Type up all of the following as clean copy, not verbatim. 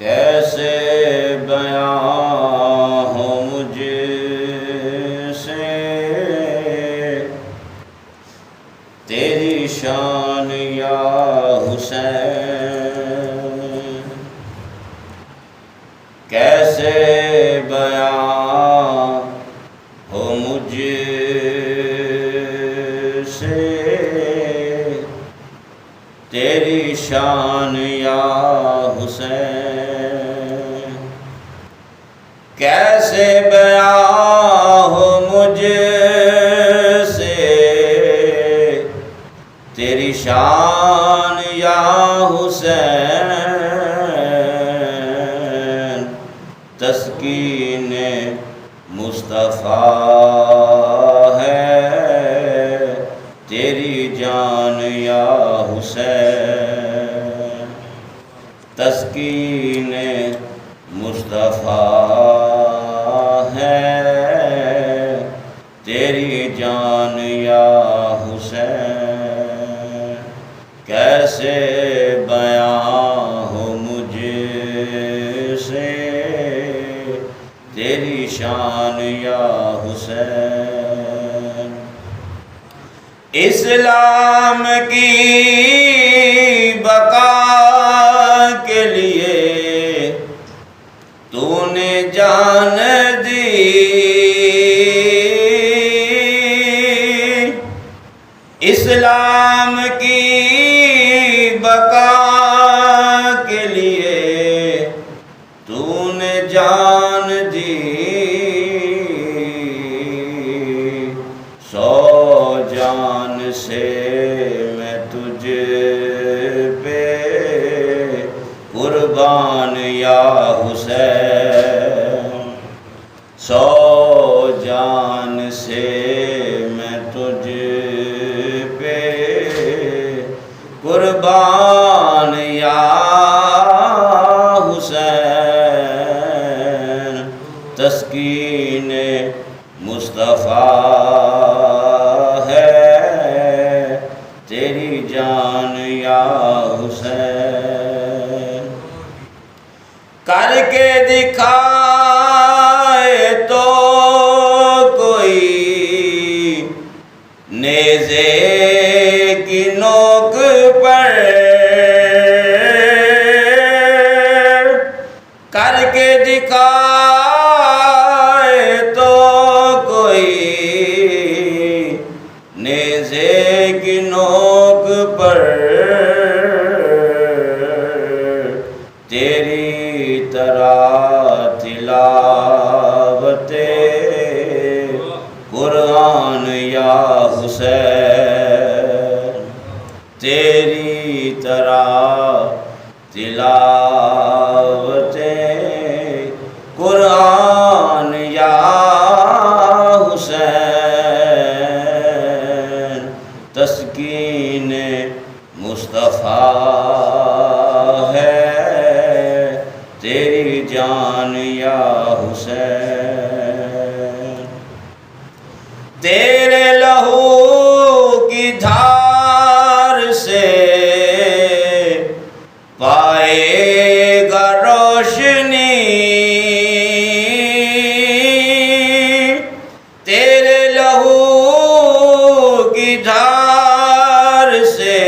کیسے بیان ہو مجھ سے تیری شان یا حسین، کیسے بیان ہو مجھ سے تیری شان یا حسین، کیسے بیان ہو مجھ سے تیری شان یا حسین، تسکین مصطفیٰ ہے تیری جان یا حسین، تسکین مصطفیٰ ہے تیری جان یا حسین، کیسے بیان ہو مجھ سے تیری شان یا حسین، اسلام کی بقا کے لیے تو نے جان دی، اسلام کی بقا کے لیے تو نے جان دی، سو جان سے میں تجھ پہ قربان یا حسین، سو جان سے میں تجھ پہ قربان یا حسین، تسکین مصطفیٰ ہے تیری جان یا حسین، کر کے دکھائے تو کوئی نیزے کی نوک پر، کر کے دکھائے تو کوئی نیزے کی نوک پر، تیری طرح تلاوت قرآن یا حسین، تیری طرح تلاوت قرآن یا حسین، تسکین مصطفیٰ ہے تیری جان یا حسین، تیرے لہو کی دھار سے پائے گا روشنی، تیرے لہو کی دھار سے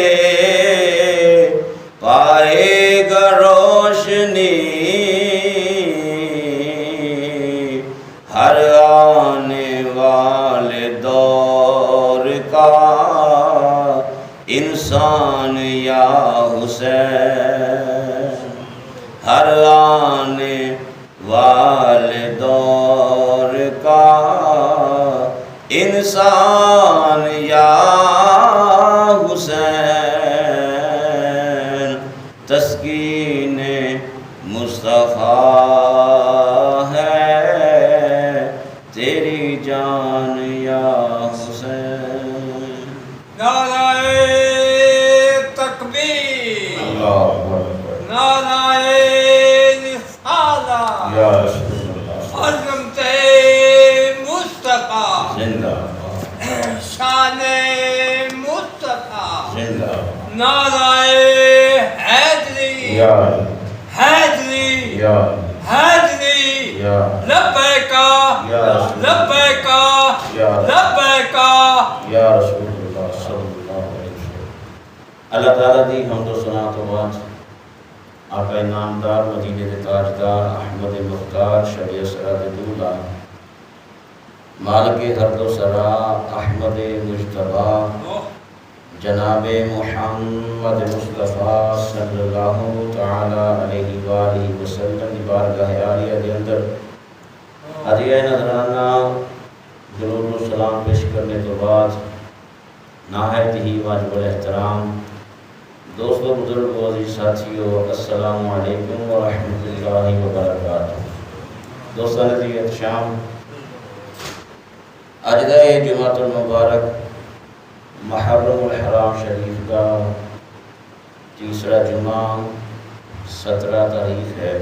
پائے گا روشنی، ہر آنے والے دور کا انسان یا حسین، ہر آنے والے دور کا انسان یا حسین، تسکین مصطفیٰ ہے تیری جان یا حسین، نعرہ تکبیر، نعرہ رسالہ، عظمت مصطفیٰ زندہ شان مصطفیٰ، زندہ نعرہ حیدری، حیدری یا حاضری یا لبیکا یا رسول لبیکا یا لبیکا یا رسول اللہ صلی اللہ علیہ وسلم۔ اللہ تعالیٰ دی حمد و ثنا تو بعد آقا نامدار مدینے دے تاجدار احمد مختار شریع سرات دولا مالک حرد و سرا احمد مجتبی جناب محمد مصطفیٰ صلی اللہ تعالی علیہ وآلہ وسلم دی بارگاہ عالیہ دے اندر ہدیہ نذرانہ درود و سلام پیش کرنے تو بعد نہایت ہی واجب الاحترام دوستو بزرگ و عزیز ساتھیو السلام علیکم ورحمۃ اللہ وبرکاتہ۔ دوستان عزیز شام اج دا یہ جمعۃ المبارک محرم الحرام شریف کا تیسرا جمعہ 17 تاریخ ہے۔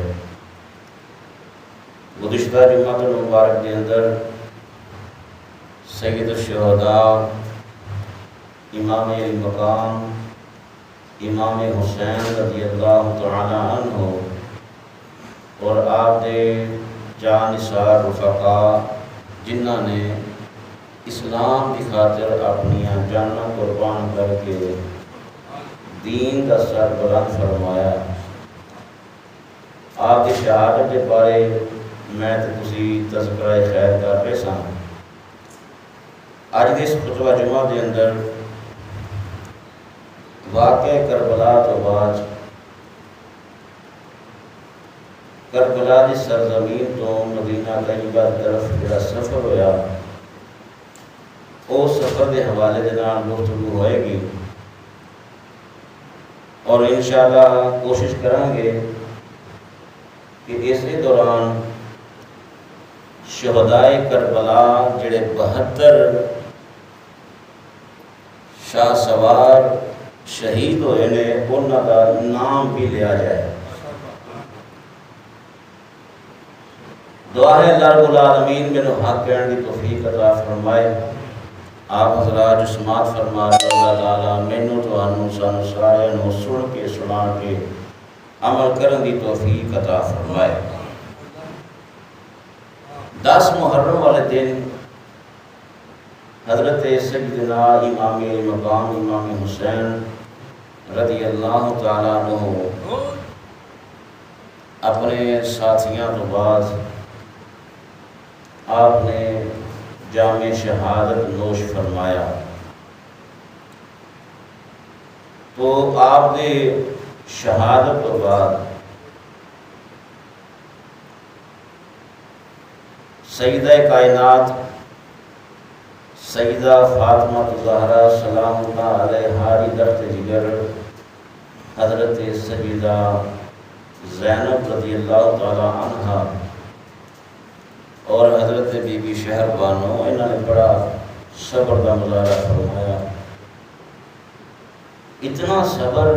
گزشتہ جمعۃ المبارک کے اندر سید الشہداء امام علی مقام امام حسین رضی اللہ تعالی عنہ اور آپ دے جانثار رفقا جنہاں نے اسلام کی خاطر اپنی جاناں قربان کر کے دین کا سر بلند فرمایا، آپ کی شہادت کے بارے میں تسی تذکرہ خیر کر رہے سن۔ اج اس خطبہ جمعہ کے اندر واقع کربلا تو بعد کربلا کی سرزمین تو مدینہ طیبہ کی طرف جڑا سفر ہویا وہ سفر کے حوالے کے نال گفتگو ہوئے گی اور انشاءاللہ کوشش کریں گے کہ اسی دوران شہدائے کربلا جڑے 72 شاہ سوار شہید ہوئے نے انہاں کا نام بھی لیا جائے۔ دعا ہے اللہ رب العالمین میں حق کہنے کی توفیق عطا فرمائے۔ آپ حضرات جو سماعت فرما رہے اللہ تعالیٰ مینوں تانوں سانوں سارے نوں سن کے سنا کے عمل کرن دی توفیق عطا فرمائے۔ 10 محرم والے دن حضرت سیدنا امام مقام امام حسین رضی اللہ تعالیٰ عنہ اپنے ساتھیاں تو بعد آپ نے جام شہادت نوش فرمایا، تو آپ نے شہادت تو بعد سیدہ کائنات سیدہ فاطمہ الزہرا سلام اللہ علیہا کی درد جگر حضرت سیدہ زینب رضی اللہ تعالی عنہا اور حضرت بی بی شہر بانو انہوں نے بڑا صبر کا مظاہرہ فرمایا۔ اتنا صبر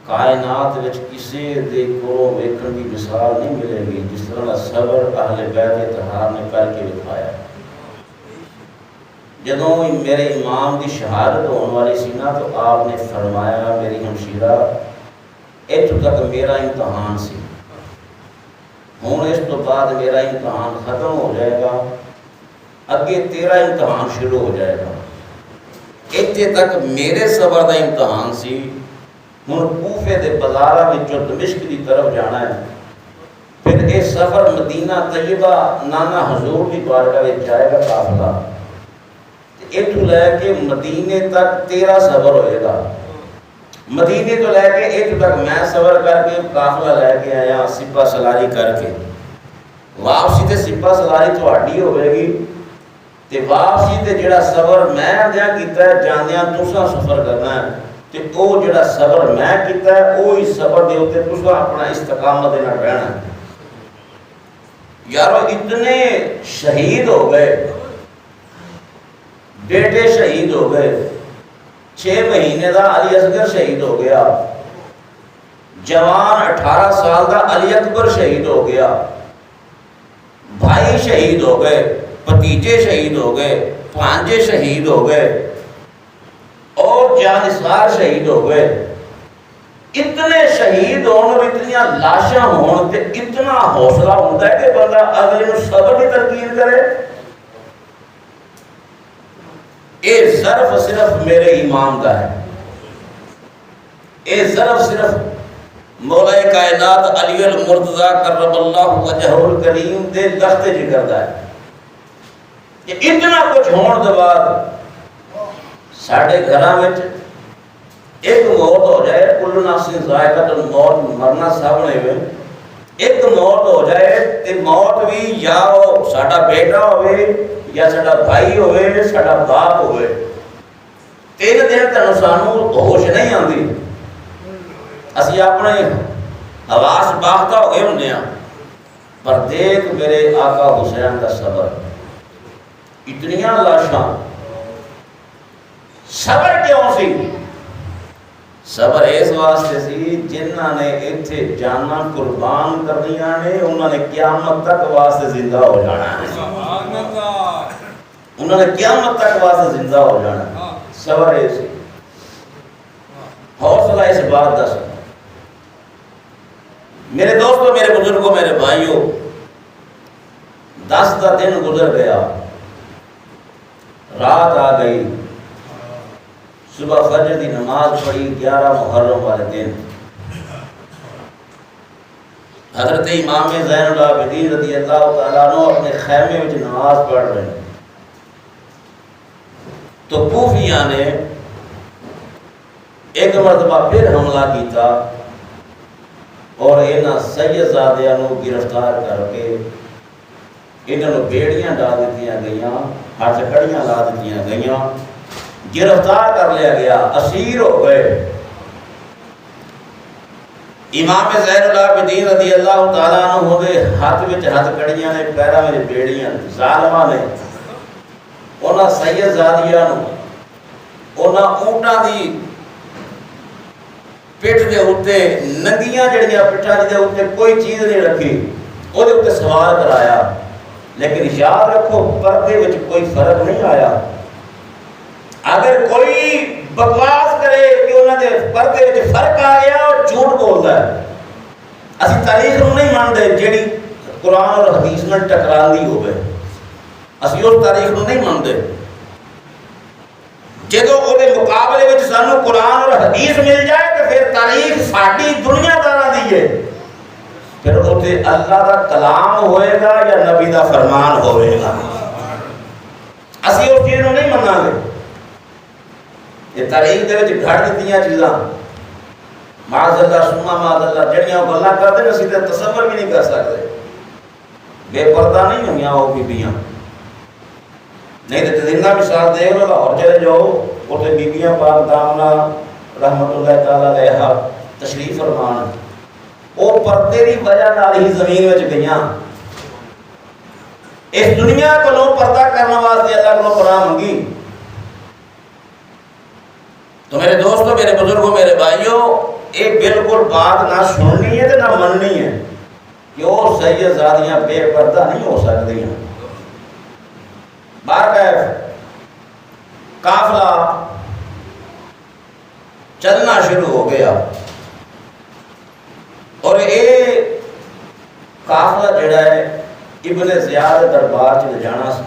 کائنات وچ کسی دے کو ویکھن کی مثال نہیں ملے گی جس طرح صبر اہل بیت اطہار نے کر کے دکھایا۔ جدوں میرے امام کی شہادت ہونے والی سی نا تو آپ نے فرمایا میری ہمشیرہ اتو تک میرا امتحان سی، ہوں اس تو بعد میرا امتحان ختم ہو جائے گا، اگے تیرا امتحان شروع ہو جائے گا۔ اتنے تک میرے صبر کا امتحان سی، ہوں کوفے دے بازاراں وچوں دمشق کی طرف جانا ہے، پھر یہ سفر مدینہ طیبہ نانا حضور کی بارگاہ وچ جائے گا قافلہ، اتو لے کے مدینے تک تیرا صبر ہوئے گا، مدینے تو لے کے اتو تک میں صبر کر کے قافلہ لے کے آیا سپہ سلاری کر کے، واپسی تے سپہ سلاری تہاڈی ہوئے گی تے واپسی تے جڑا صبر میں دیاں کیتا ہے جاندیاں تساں سفر کرنا ہے تے او جڑا صبر میں کیتا ہے وہی صبر دے اوتے تساں اپنا استقامت دے نال رہنا ہے۔ یارو اتنے شہید ہو گئے، بیٹے شہید ہو گئے، 6 مہینے دا علی اصغر شہید ہو گیا، جوان 18 سال دا علی اکبر شہید ہو گیا، بھائی شہید ہو گئے، بھتیجے شہید ہو گئے، بھانجے شہید ہو گئے اور جانثار شہید ہو گئے۔ اتنے شہید ہون اور اتنی لاشاں ہون تے اتنا حوصلہ ہوتا ہے کہ بندہ اگلے نو صبر کی تلقین کرے. اے ظرف صرف میرے امام دا ہے. اے ظرف صرف مولا کائنات علی المرتضی کرم اللہ وجہہ الکریم دے دست ذکر دا ہے کہ اتنا کچھ ہون دے بعد ساڈے گھراں وچ ایک موت ہو جائے. کل نفس ذائقۃ الموت، مرنا سب نے ہوئے. ایک موت ہو جائے تے موت بھی یا ساڈا بیٹا ہوئے یا ساڈا بھائی ہوئے ساڈا باپ ہوئے. 3 دن تک سانو ہوش نہیں آندی. اسی اپنے حواس باختہ ہوئے ہوندے ہاں. پر دیکھ میرے آقا حسین کا صبر. اتنیاں لاشاں. صبر کیوں سی؟ صبر اس واسطے سی جنہاں نے اتھے جانا قربان کرنیاں نے انہوں نے قیامت تک واسطے زندہ ہو جانا ہے. سبحان اللہ. انہوں نے قیامت تک واسطے زندہ ہو جانا ہے. صبر ایسی حوصلہ اس بات دا سی. میرے دوستو، میرے بزرگوں، میرے بھائیوں، 10 کا دن گزر گیا. رات آ گئی. صبح فجر دی نماز پڑھی 11 محرم والے دن. حضرت امام زین العابدین رضی اللہ تعالیٰ عنہ اپنے خیمے میں نماز پڑھ رہے ہیں تو کوفیاں نے ایک مرتبہ پھر حملہ کیتا اور انہاں سیدزادیاں نو گرفتار کر کے انہاں نو بیڑیاں ڈال دتیاں گئیاں، ہاتھ کڑیاں لا دتیاں گئیاں، گرفتار کر لیا گیا، اسیر ہو گئے. امام زین العابدین رضی اللہ تعالیٰ عنہ دے ہاتھ وچ ہاتھ کڑیاں نے، پیراں وچ بیڑیاں. ظالماں نے انہاں سیدزادیاں نو انہاں اونٹاں دی پیٹھ دے اوتے ننگیاں جڑیاں پیٹھاں دے اوتے کوئی چیز نہیں رکھی، او دے اوتے سوار کرایا. لیکن یاد رکھو پردے وچ کوئی فرق نہیں آیا. اگر کوئی بکواس کرے کہ انہوں نے پردے وچ فرق آ گیا اور جھوٹ بولتا ہے. اسی تاریخ نو نہیں مانتے جیڑی قرآن اور حدیث نال ٹکراندی ہوئے. اسی اس تاریخ نو نہیں مانتے. جدو وہ مقابلے وچ سانو قرآن اور حدیث مل جائے تو پھر تاریخ ساڈی دنیا داراں دی ہے. پھر اوتے اللہ دا کلام ہوئے گا یا نبی دا فرمان ہوئے گا. اسی اس چیز نو نہیں مناں گے. یہ تاریخ دے وچ گھڑ دتیاں چیزاں معاذ اللہ ثم معاذ اللہ جڑیاں گلاں کردے نے اسی تے تصور بھی نہیں کر سکتے. بے پردہ نہیں ہوئیاں وہ بیبیاں. نہیں تو زندہ مثال دے لو، لاہور چلے جاؤ اوتھے بیبیاں پاک دامنا رحمت اللہ تعالی علیہا تشریف فرمان. وہ پردے دی وجہ نال ہی زمین وچ گئیاں. اس دنیا کو پردہ کرنے واسطے اللہ کو پناہ منگی. تو میرے دوستو، میرے بزرگوں، میرے بھائیوں، ایک بالکل بات نہ سننی ہے نہ مننی ہے کہ وہ سیدزادیاں بے پردہ نہیں ہو سکتی ہیں. بارکیف قافلہ چلنا شروع ہو گیا اور یہ قافلہ جڑا ہے ابن زیاد دربار چ جانا سی.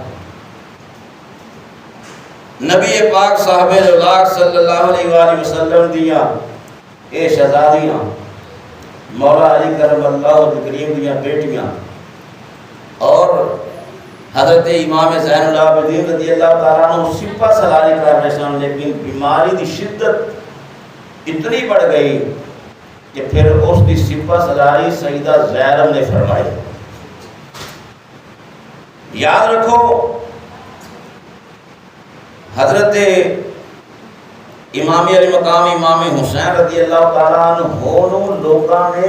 نبی پاک صاحب الاولاق صلی اللہ علیہ وآلہ وسلم دیاں اے شہزادیاں مولا علی کرم اللہ کریم دیاں بیٹیاں اور حضرت امام زین العابدین رضی اللہ تعالیٰ عنہ سپہ سلاری کر رہے سن. لیکن بیماری دی شدت اتنی بڑھ گئی کہ پھر اس دی سپہ سلاری سیدہ زینب نے فرمائی. یاد رکھو حضرت امام علی مقام امام حسین رضی اللہ تعالیٰ عنہ لوگوں نے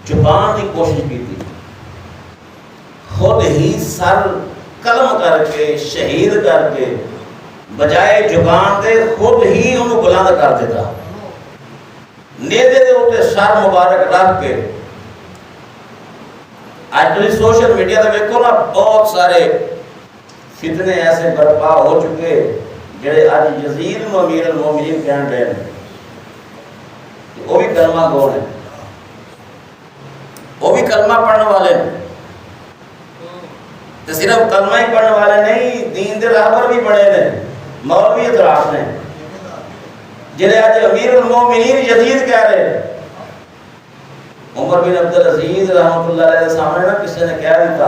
زبان کی کوشش کی تھی. خود ہی سر قلم کر کے شہید کر کے بجائے زبان دے خود ہی انہوں بلند کر دیتا. نیزے دے اوتے سر مبارک رکھ کے. آج تھی سوشل میڈیا تے دیکھو نا بہت سارے فتنے ایسے برپا ہو چکے جڑے آج یزید و امیر المومنین کہن رہے ہیں. وہ بھی کلمہ گو ہیں، وہ بھی کلمہ پڑھنے والے ہیں، تو صرف کلمہ ہی پڑھنے والے نہیں، دین دے راہبر بھی بڑے ہیں، مولوی حضرات ہیں، جنہیں آج امیر المومنین یزید کہہ رہے ہیں۔ عمر بن عبدالعزیز رحمۃ اللہ علیہ کے سامنے نا کسی نے کہہ دیتا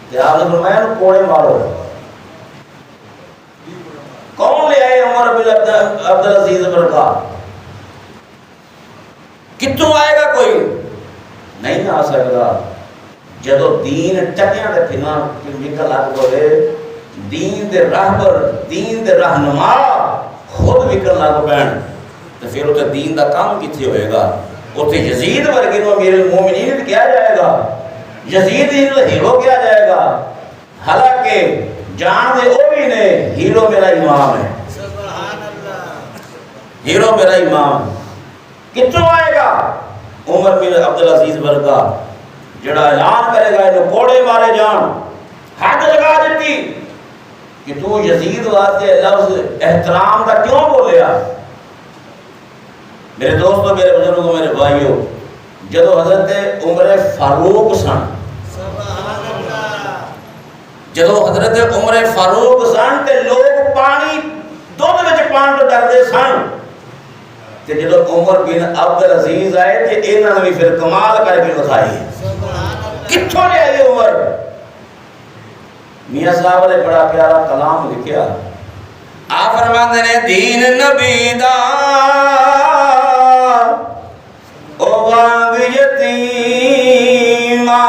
کہ آپ نے فرمایا نا کوڑے مارو، کون لے آئے عمر بن عبدالعزیز برکا؟ کتوں آئے گا؟ کوئی نہیں آ سکتا۔ جدو دین ٹکیاں دے پھنا نکل لگ پے، دین دے راہبر، دین دے رہنما خود نکل لگ پین، تو پھر اتنے دین دا کام کتنے ہوئے گا؟ اتنے یزید ورگے نو امیر المومنین کیا جائے گا، یزید ہیرو کیا جائے گا، حالانکہ جان دے او بھی نے ہیرو میرا امام ہے، ہیرو میرا امام ہے۔ کتوں آئے گا؟ عمر بن عبدالعزیز ورگا جڑا اعلان کرے گا انہوں کوڑے مارے جان، حد لگا دیتی کہ تو یزید واسطے لفظ احترام دا کیوں بولیا؟ میرے دوستو، میرے بزرگوں، میرے بھائیوں، جدو حضرت عمر فاروق سن، جدو حضرت عمر فاروق سن تے لوگ پانی دودھ وچ پان تو ڈردے سن، تے جدو عمر بن عبدالعزیز آئے تے انہوں نے بھی پھر کمال کر کے دکھائی۔ کتھوں لے آئے عمر؟ میاں صاحب نے بڑا پیارا کلام لکھیا، آپ فرماندے نے دین نبی دا او وانگ یتیما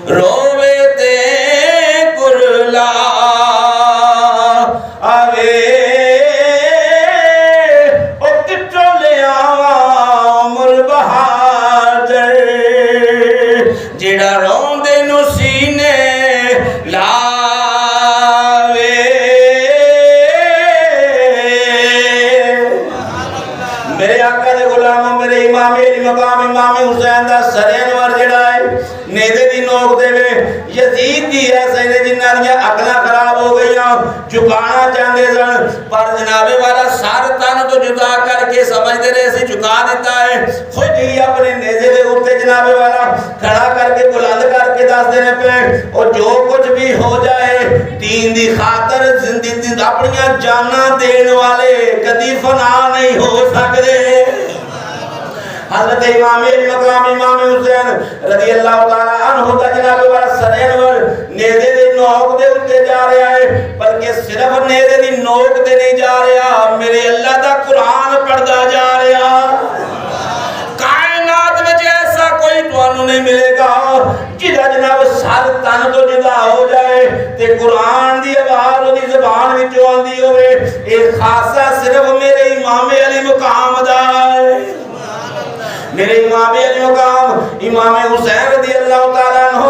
روے تے کرلا آوے او کتوں لے آواں مر بہادر جڑا روندے نو سینے لاوے۔ میرے آقا دے غلاموں، میرے امام علی مقام امام حسین دا سرینور جڑا ہے نیدے دی نوک دے وے یزید دی ایسے نے جنہاں دیا عقلاں خراب ہو گئیاں، چکانا چاہتے سن، پر جناب والا سار تن تو جدا کر کے سمجھتے رہے سی چکا دیتا ہے، خود ہی اپنے نیزے دے اوپر جناب والا کھڑا کر کے بلند کر کے دس دینے پہ، اور جو کچھ بھی ہو جائے دین دی خاطر زندگی اپنیاں جانا دین والے کدی فنا نہیں ہو سکتے۔ حضرت امام علی مقام امام حسین رضی اللہ تعالیٰ عنہ دا جناب والا سرینور نیزے دی نوک دے اتے جا رہا ہے، بلکہ صرف نیزے دی نوک دے نہیں جا رہا، میرے اللہ دا قرآن پڑھدا جا رہا۔ کائنات میں ایسا کوئی توانو نہیں ملے گا جدہ جناب سر تن تو جدا ہو جائے تے قرآن دی آواز دی زبان میں جو آندی ہوئے، ایک خاصہ صرف میرے امام علی مقام دا ہے۔ میرے امام علی مقام امام حسین رضی اللہ تعالیٰ عنہ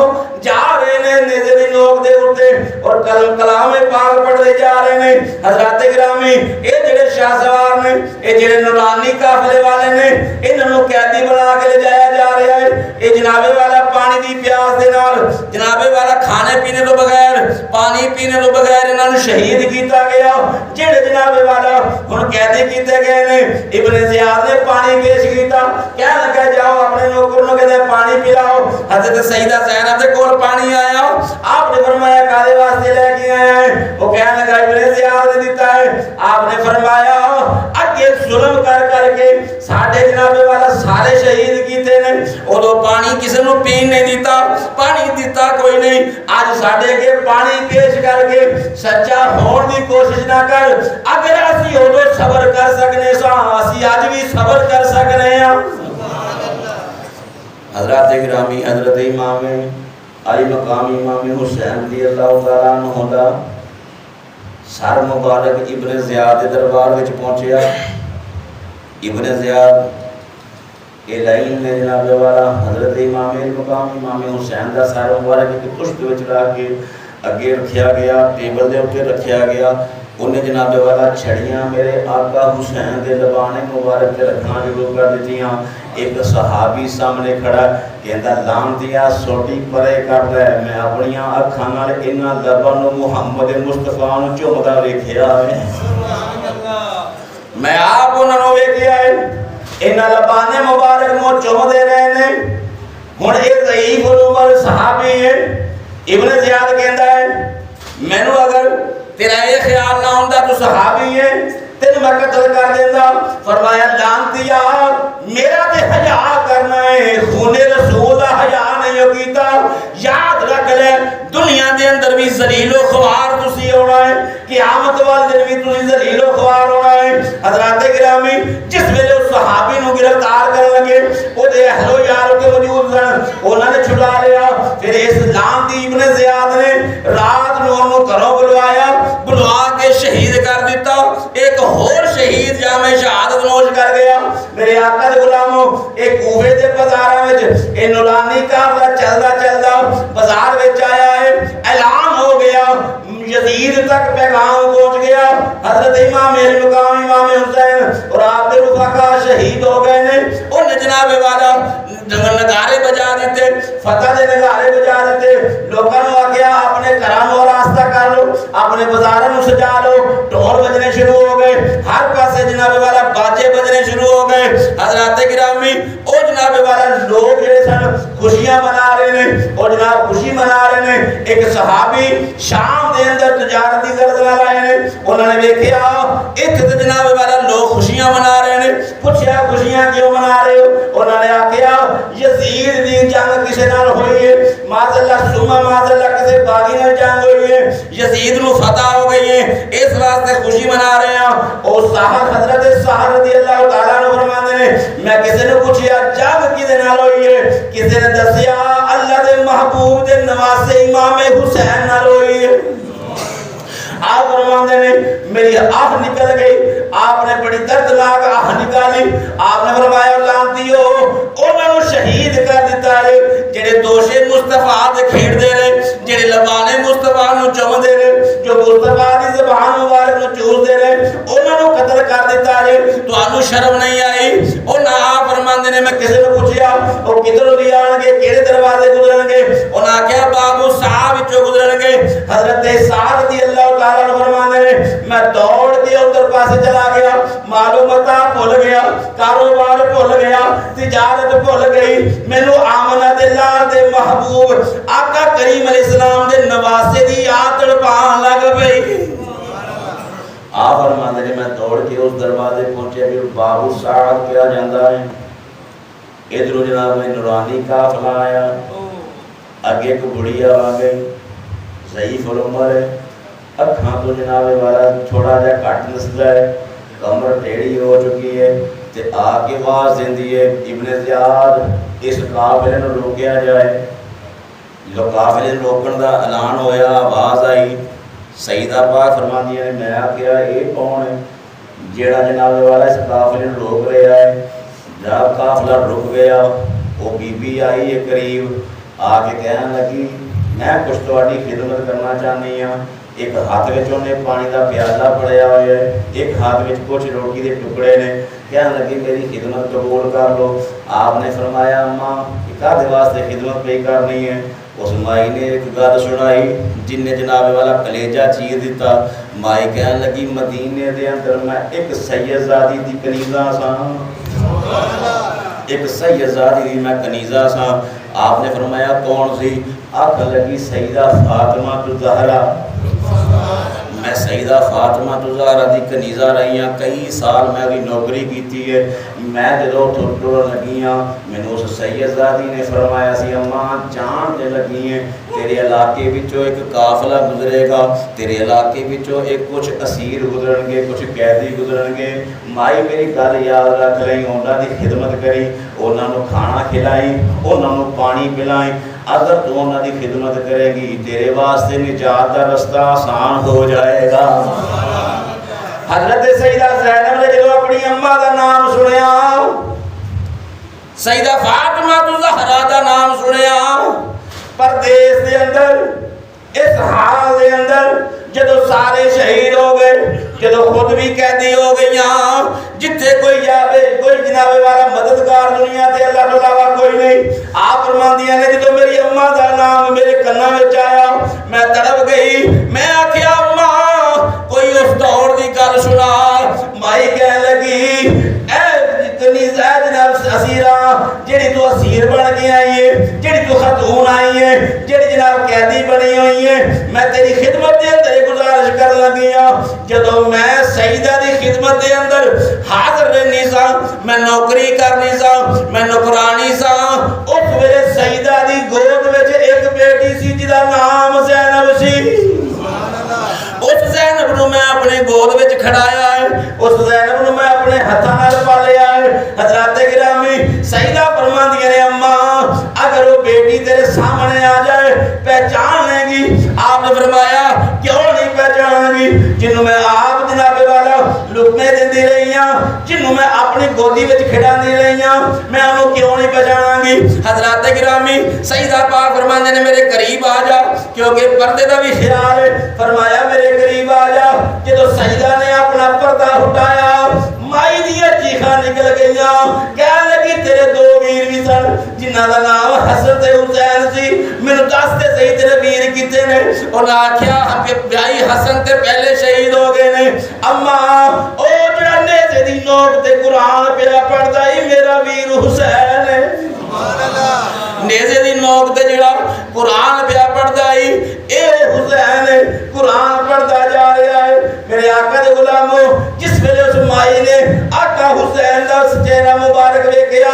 جا رہے ہیں نیزے دی نوک دے اٹھے اور کلام پاک پڑھ دے جا رہے ہیں۔ حضرات گرامی، اے جڑے شاہ سوار نے، اے جڑے نورانی قافلے والے نے، انہوں قیدی بنا کے لے جایا جا رہا ہے۔ اے جناب والا پانی دی پیاس دے نال، جناب والا کھانے پینے تو بغیر، پانی پینے تو بغیر انہوں نے شہید کیتا گیا۔ جڑے جناب والا ہن قیدی کیتے گئے نے، ابن زیاد نے پانی پیش کیتا، کہنے لگا جاؤ اپنے نوکر نو کہتے پانی پلاؤ۔ حضرت سیدہ زینب دے کول پانی آیا، آپ نے فرمایا کالے واسطے لے کے آیا ہے، وہ کہنے لگا ابن زیاد نے دیتا ہے۔ آپ نے فرمایا اگے ظلم کر کر کے ساڑھے جناب والا سارے شہید کیتے نے، ادو پانی کسی نو پین نہیں دیتا، پانی دیتا کوئی نہیں۔ آج ساڑھے کے پانی پیش کر کے سچا ہون دی کوشش نہ کر، اگر اسی ادو صبر کر سکنے سا اسی آج بھی صبر کر سکنے ہیں۔ حضرات گرامی، حضرت امام علی مقام امام حسین رضی اللہ تعالیٰ عنہ دا سر مبارک ابن زیاد دربار وچ پہنچیا۔ ابن زیاد یہ لائن میں جناب والا حضرت امام علی مقام امام حسین دا سر مبارک ایک پشت وچ رکھ کے اگے رکھیا گیا، ٹیبل دے اوپر رکھیا گیا۔ انہیں جناب والا چھڑیاں میرے آقا حسین دے لبانے مبارک تے رکھنا شروع کر دیتیاں۔ ایک صحابی سامنے کھڑا کہندا لامتیاں سوٹی پرے کر لے، میں اپنیاں اکھاں نال انہاں لباں نوں محمد مصطفیٰ نوں چومدا ویکھیا ہے۔ میں آپ انہوں نے ویکھیا ہے انہاں لبانے مبارک نو چومدے رہے نے ہن اے ضعیف العمر صحابی ہے ابن زیاد کہندا ہے مینوں اگر تیرا یہ خیال نہ ہوندا تو صحابی ہے تین میں قتل کر دیندا فرمایا لعنتیا میرا تے حیا کرنا ہے خون رسول دا حیا نہیں کیتا یاد رکھ لے دنیا دے اندر بھی ذلیل و خوار تسی ہونا ہے قیامت والے دن بھی تسی ذلیل و خوار ہونا ہے حضرات گرامی جس ویلے اس صحابی نو گرفتار کرن لگے او دے اہل و یار کے موجود سن انہاں نے چھڑا لیا پھر اس لعنتی ابن زیاد نے رات نو انہوں گھروں بلوا کے شہید کر دیتا ایک اور شہید جامع شہادت نوش کر گیا میرے آقا دے غلاموں ایک کوفے دے بازار وچ اے نورانی قافلہ چلدا بازار وچ آیا ہے اعلان ہو گیا یزید تک پیغام پہنچ گیا حضرت امام مقام امام حسین اور آپ دے رفقا شہید ہو گئے نے انہیں جناب والا نگارے بجا دیتے فتح دے نگارے بجا دیتے لوگوں نے آگیا اپنے گھروں راستہ کر لو اپنے بازاروں سجا لو ڈھول بجنے شروع ہو گئے ہر پاسے جناب والا باجے بجنے شروع ہو گئے حضرات گرامی او جناب والا لوگ جڑے سن خوشیاں منا رہے ہیں اور جناب خوشی منا رہے ہیں ایک صحابی شام دے اندر تجارتی غرض نال آئے ہیں انہوں نے دیکھا ایک تے جناب والا لوگ خوشیاں منا رہے ہیں پوچھا خوشیاں کیوں منا رہے ہو انہوں نے آکھیا یزید دی جنگ کسے نال ہوئی ہے معاذ اللہ سما معاذ اللہ کسے باغی نال جنگ ہوئی ہے یزید نو فتح ہو گئی ہے اس واسطے خوشی منا رہے ہیں اور صاحب حضرت سہر رضی اللہ تعالیٰ عنہ فرماتے ہیں میں کسی نے پوچھیا جنگ کسے نال ہوئی ہے کسی نے دسیا اللہ دے محبوب دے نواسے امام حسین نال ہوئی ہے آپ فرماتے ہیں میری آہ نکل گئی آپ نے بڑی دردناک آہ نکالی آپ نے فرمایا لعنتیو انہوں نے شہید کر دیتا ہے جڑے دوشے مصطفیٰ دے کھیڑ دے رہے جڑے لبانے مصطفیٰ نو چم دے رہے جو مصطفیٰ دی زبان مبارک نو چوس دے رہے انہوں نے قتل کر دیتا ہے تو آنو شرم نہیں آئی انہوں آپ فرماتے ہیں میں کسی نے پوچھیا وہ کدھر بھی آن گے کیڑے دروازے گزرن گے انہوں نے کہا بابو صاحب چو گزرن گے حضرت سعد رضی اللہ تعالیٰ فرمانے میں دوڑ کے ادھر پاسے چلا گیا معلومات بھول گیا کاروبار بھول گیا تجارت بھول گئی مینوں آمنہ اللہ دے محبوب آقا کریم علیہ السلام دے نواسے دی آتڑ پان لگ پئی آپ فرماتے ہیں میں دوڑ کے اس دروازے پہنچے بھی بابو سعد کیا جاندہ ہے ادھر جناب میں نورانی قافلہ آیا آگے ایک بڑھیا آ گئی ضعیف العمر ہے اکھاں تو جناب والا چھوڑا جا کٹ نسل ہے کمر ٹیڑھی ہو چکی ہے تے آگے آواز دیندی ہے ابن زیاد اس قافلے نو روکیا جائے جو قافلے روکن دا اعلان ہویا آواز آئی سیدہ پاک فرماندی ہے میں آکھیا اے کون ہے جیڑا جناب والا اس قافلے نو روک رہا ہے جب قافلہ رک گیا وہ بی بی آئی ہے قریب آگے کہنے لگی میں کچھ تواڈی خدمت کرنا چاہنی ہوں ایک ہاتھ وچ نے پانی دا پیالہ پڑیا ہوا ہے ایک ہاتھ وچ کچھ روٹی دے ٹکڑے نے کہنے لگی میری خدمت قبول کر لو آپ نے فرمایا اماں کدے واسطے خدمت پہ کرنی ہے اس مائی نے ایک گل سنائی جن نے جناب والا کلیجہ چیر دیتا مائی کہنے لگی مدینے دے اندر میں ایک سیدزادی دی کنیزہ سا ایک سیدزادی دی میں کنیزہ سا آپ نے فرمایا کون سی آکھن لگی سیدہ فاطمہ الزہرا میں سیدہ فاطمہ الزہرا دی کنیزہ رہی ہوں کئی سال میں بھی نوکری کیتی ہے میں جدو ٹھٹر لگی ہوں میں نے اس سیدزادی نے فرمایا سی اماں جان دے لگی ہیں تیرے علاقے وچوں ایک قافلہ گزرے گا تیرے علاقے وچوں ایک کچھ اسیر گزرن گے کچھ قیدی گزرن گے مائی میری گل یاد رکھ رہی انہاں دی خدمت کری انہاں نوں کھانا کھلائی انہاں نوں پانی پلائی اگر تو انہاں دی خدمت کرے گی تیرے واسطے نجات کا رستہ آسان ہو جائے گا حضرت سیدہ زینب نے جدو اپنی اماں دا نام سنیا سیدہ فاطمہ الزہرا دا نام سنیا پردیس دے اندر اس حال دے اندر جدو سارے شہید ہو گئے جدو خود بھی قیدی ہو گئی جتھے کوئی جاوے کوئی جناب والا مددگار دنیا تے اللہ تو علاوہ کوئی نہیں آپ فرماندیاں نے جدو میری اماں دا نام میرے کنا وچ آیا میں تڑپ گئی میں آکھیا اماں کوئی اس دور دی گل سنا مائی کہنے اے جناب اسیرہ جڑی تو اسیر بن کے آئی ہے، جڑی تو خاتون آئی ہے، جڑی جناب قیدی بنی ہوئی ہے، میں تیری خدمت دے اندر گزارش کر لگی ہوں جدو میں سیدہ دی خدمت دے اندر حاضر رہنی سا، میں نوکری کرنی سا، میں نوکرانی سا، اس ویلے سیدہ دی گود وچ ایک بیٹی سی جدا نام زینب سی۔ اس زینب نو میں اپنے گود وچ کھڑایا ہے، اس زینب نو میں اپنے ہتھاں نال پالیا ہے۔ حضرات گرامی سیدہ فرماندیاں نے اماں اگر وہ بیٹی تیرے سامنے آ جائے پہچان لے گی؟ آپ نے فرمایا کیوں نہیں پہچان گی؟ جنہوں میں آپ جناب والا لقمے دیندی رہی ہوں، جنہوں میں اپنی گودی وچ کھڑاندی رہی ہوں، میں انہوں کیوں نہیں پہچان گی؟ حضرات گرامی سیدہ پاک فرماندے نے میرے قریب آ جا، کیونکہ پردے دا بھی خیال ہے۔ فرمایا میرے قریب آ جا۔ جدو سیدہ نے اپنا پردہ اٹھایا مائی دیا چیخاں نکل گئیاں، کہنے لگی تیرے دو ویر بھی سن جنہاں دا نام حسن تے حسین سی، مینوں دس تے صحیح تیرے ویر کتے نے؟ انہاں آکھیا بھائی حسن تے پہلے شہید ہو گئے نے۔ اما او جڑا نیزے دی نوک تے قرآن پیا پڑھدا اے میرا ویر حسین ہے۔ نیزے دی نوک تے جڑا قرآن پیا پڑھدا اے اے حسین ہے، قرآن پڑھدا جا رہا ہے۔ میرے آقا دے غلاموں جس ویلے اس مائی نے آقا حسین دا چہرہ مبارک ویکھیا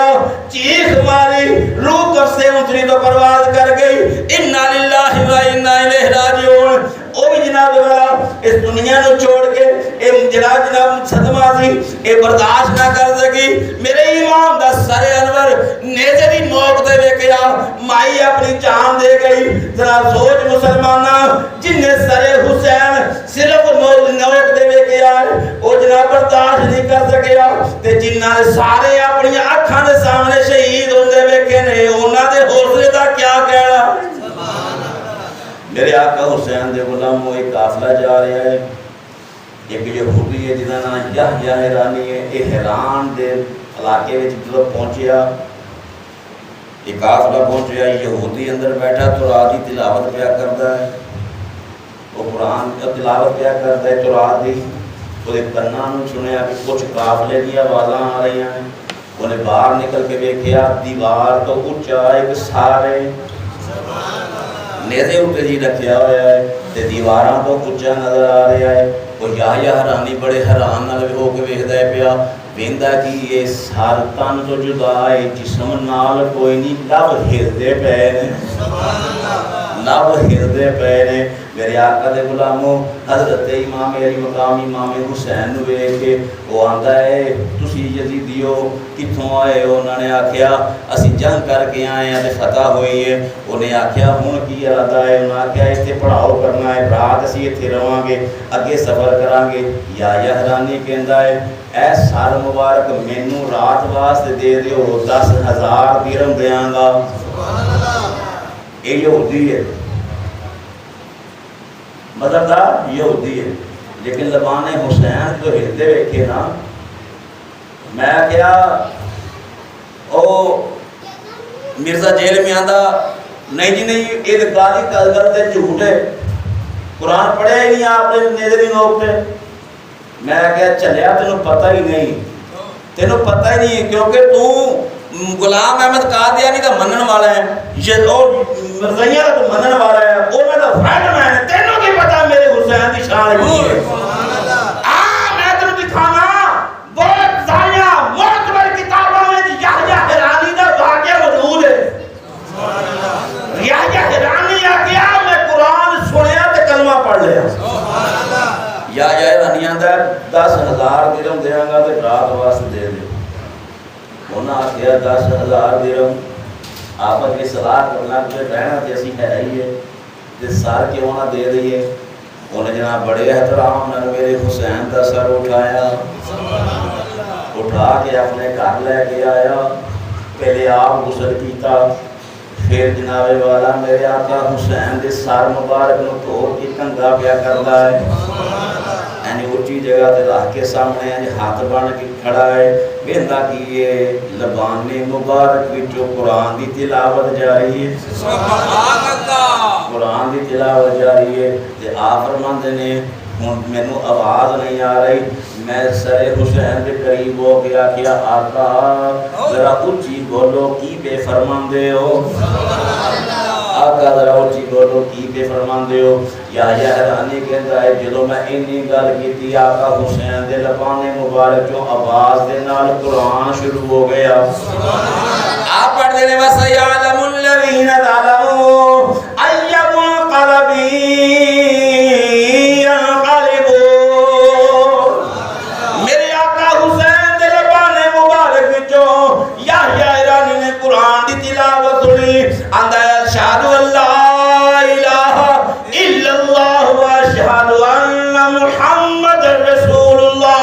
چیخ ماری، روح کف سے اتری تو پرواز کر گئی۔ انا للہ و انا الیہ راجعون۔ او بھی جناب والا اس دنیا نو چھوڑ کے اے جناب صدمہ سی، اے برداشت نہ کر سکی۔ میرے امام دا سر انور نیزے دی نوک دے ویکھیا مائی اپنی جان دے گئی۔ ذرا سوچ مسلمانہ جن نے سر حسین صرف نوک دے ویکھیا او جناب برداشت نہیں کر سکیا، تے جنہاں نے سارے اپنی اکھاں دے سامنے شہید ہوندے ویکھے نے انہاں دے حوصلے دا کیا کہنا؟ میرے آقا حسین دے غلاموں ایک قافلہ جا رہا ہے، ایک یہودی ہے جنہاں نام یحییٰ حرانی ہے، ایک حیران دے علاقے وچ جدوں پہنچیا، ایک قافلہ پہنچیا، یہودی اندر بیٹھا تو رات دی تلاوت پیا کردا ہے، وہ قرآن کا تلاوت پیا کردا ہے تو رات دی وہ کناں نوں سنیا کہ کچھ قافلے دی آوازاں آ رہی ہیں۔ انہیں باہر نکل کے ویکھیا دیوار تو اونچا ایک سارے نیزے اُتے جی رکھیا ہوا ہے تے دیواراں تو اونچا نظر آ رہا ہے۔ وہ یحییٰ حرانی بڑے حیران نال ہو کے ویکھدا ہے پیا، ویندا کہ یہ سر تن تو جدا ہے، جسم نال کوئی نہیں، لب ہلدے پئے نے، لب ہلدے پئے نے۔ میرے آقا دے غلاموں حضرت امام علی مقام امام حسین نو ویکھ کے وہ آندا ہے تسی یزیدیو کتھوں آئے ہو؟ انہوں نے آکھیا اسی جنگ کر کے آئے ہیں تے فتح ہوئی ہے۔ انہیں آکھیا ہن کی ارادہ ہے؟ انہوں نے آکھیا ایتھے پڑھاؤ کرنا ہے، رات اسی ایتھے رہواں گے، اگے سفر کران گے۔ یحییٰ حرانی کہندا ہے اے سر مبارک مینوں رات واسطے دے دیو، 10,000 درہم دیاں گا۔ یہ یہودی ہے، مطلب دا یہودی ہے، لیکن لبان حسین جو ہلدے ویکھے نا، میں کیا او مرزا جیل میں آندا نہیں جی نہیں یہ گالی کلگر تے جھوٹ ہے، قرآن پڑھیا ہی نہیں آپ نے نیزے دی نوک تے۔ میں کیا چلیا تینوں پتہ ہی نہیں، تینوں پتہ ہی نہیں، کیونکہ تو غلام احمد قادیانی دا منن والا ہے، یہ مرزائیاں دا تو منن والا ہے، انہاں دا فرینڈ میں ہے، تینوں کی پتہ میرے حسین دی شان کی ہے؟ میں تینوں دکھانا بہت ساریاں معتبر کتابوں میں یحییٰ حرانی دا واقعہ موجود ہے۔ یحییٰ حرانی آ گیا میں قرآن سنیا تے کلمہ پڑھ لیا۔ یحییٰ حرانی آندا 10,000 درہم دیاں گا تے رات واسطے دے دے۔ انہاں آکھیا 10,000 درہم آپ اگے صلاح کرنا کہ رہنا تے اسی ہے ہی ہے تے سر کیوں نہ دے دئیے؟ انہیں جناب بڑے احترام نال میرے حسین دا سر اٹھایا، اٹھا کے اپنے گھر لے کے آیا، پہلے آپ غسل کیتا، پھر جناب والا میرے آقا حسین دے سر مبارک نو دھو کے کنگا پیا کردا ہے، یعنی اونچی جگہ تے رکھ کے سامنے یعنی ہاتھ بن کے کھڑا ہے، ویندا کہ یہ لبان مبارک وچوں قرآن دی تلاوت جاری ہے، سبحان اللہ، قرآن دی تلاوت جاری ہے۔ تے آپ فرماندے نے ہوں مینو آواز نہیں آ رہی، میں سر حسین کے قریب ہو گیا کیا آقا ذرا اچھی بولو کی بے فرماندے ہو، آقا ذرا اچھی بولو کی بے فرماندے ہو۔ یا حیرانی کہندا ہے جدوں میں اینی گل کیتی آقا حسین دے لبانے مبارک چوں آواز دے نال قرآن شروع ہو گیا۔ آپ پڑھ دے نے وَسَيَعْلَمُ الَّذِينَ ظَلَمُوا أَيَّ مُنقَلَبٍ میرے آقا حسین دے لبانے مبارک وچوں یحییٰ ایرانی نے قرآن دی تلاوت سنی، آندا ہے اشہد ان لا الہ الا اللہ واشہد ان محمد رسول اللہ۔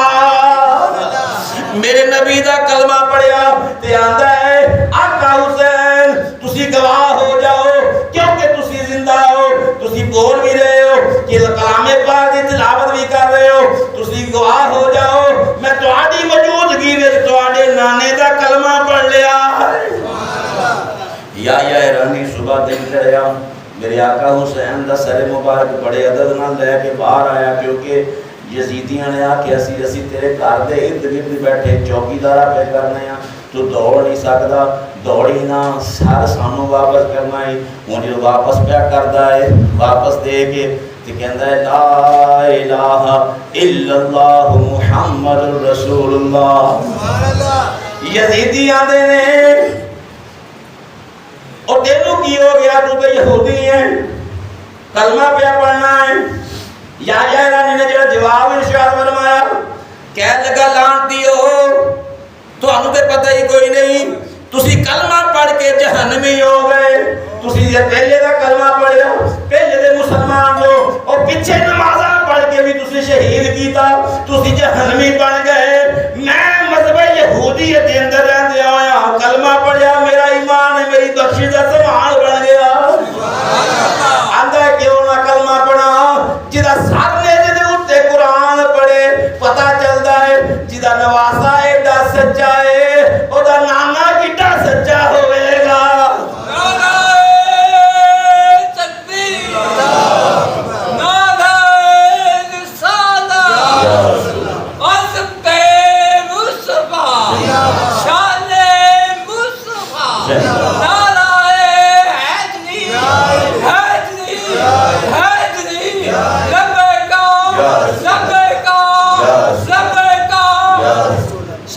میرے نبی دا کلمہ پڑھیا تے آندا ہے آقا حسین تسی گواہ ہو جاؤ کیونکہ تسی زندہ ہو، تسی بول بھی رہے ہو کہ کلام پاک دی تلاوت بھی کر رہے ہو، تسی گواہ ہو جاؤ میں تہاڈی موجودگی وچ تہاڈے نانے دا کلمہ پڑھ لیا۔ یا ایرانی صبح دن چڑھیا، میرے آقا حسین دا سر مبارک بڑے عدد نہ لے کے باہر آیا، کیونکہ یزیدیاں نے آکھیا اسی تیرے گھر دے ارد گرد بیٹھے چوکیدارا پہ کرنے ہیں، تو دوڑ نہیں سکدا، دوڑی نہ سر سانو واپس کرنا ہے۔ ہوں جو واپس پیا کردا ہے واپس دے کے تے کہندا ہے لا الہ الا اللہ محمد رسول اللہ۔ یزیدی آندے نے اور تینوں کی ہو گیا تو کہ یہودی ہیں کلمہ پیا پڑھنا ہے۔ یا ایرانی نے جڑا جواب ارشاد فرمایا کہہ لگا لانتی ہو تو انہوں تے پتہ ہی کوئی نہیں، تسی کلمہ پڑھ کے جہنمی ہو گئے، تسی یہ پہلے دا کلمہ پڑھیا پہلے دے مسلمان ہو اور پیچھے نمازہ پڑھ کے بھی تسی شہید کیتا، تسی جہنمی بن گئے۔ میں مذہب یہودیت دے اندر رہندے ہویا کلمہ پڑھیا، میرا ایمان ہے میری بخشش دا سامان بن گیا۔ آندا ہے کیوں نہ کلمہ پڑھا جدا سر نے جدے اٹھتے قرآن پڑھے پتہ چلدا ہے جدا نواسا ایڈا سچا ہے او دا نانا کیڈا سچا ہوئے گا۔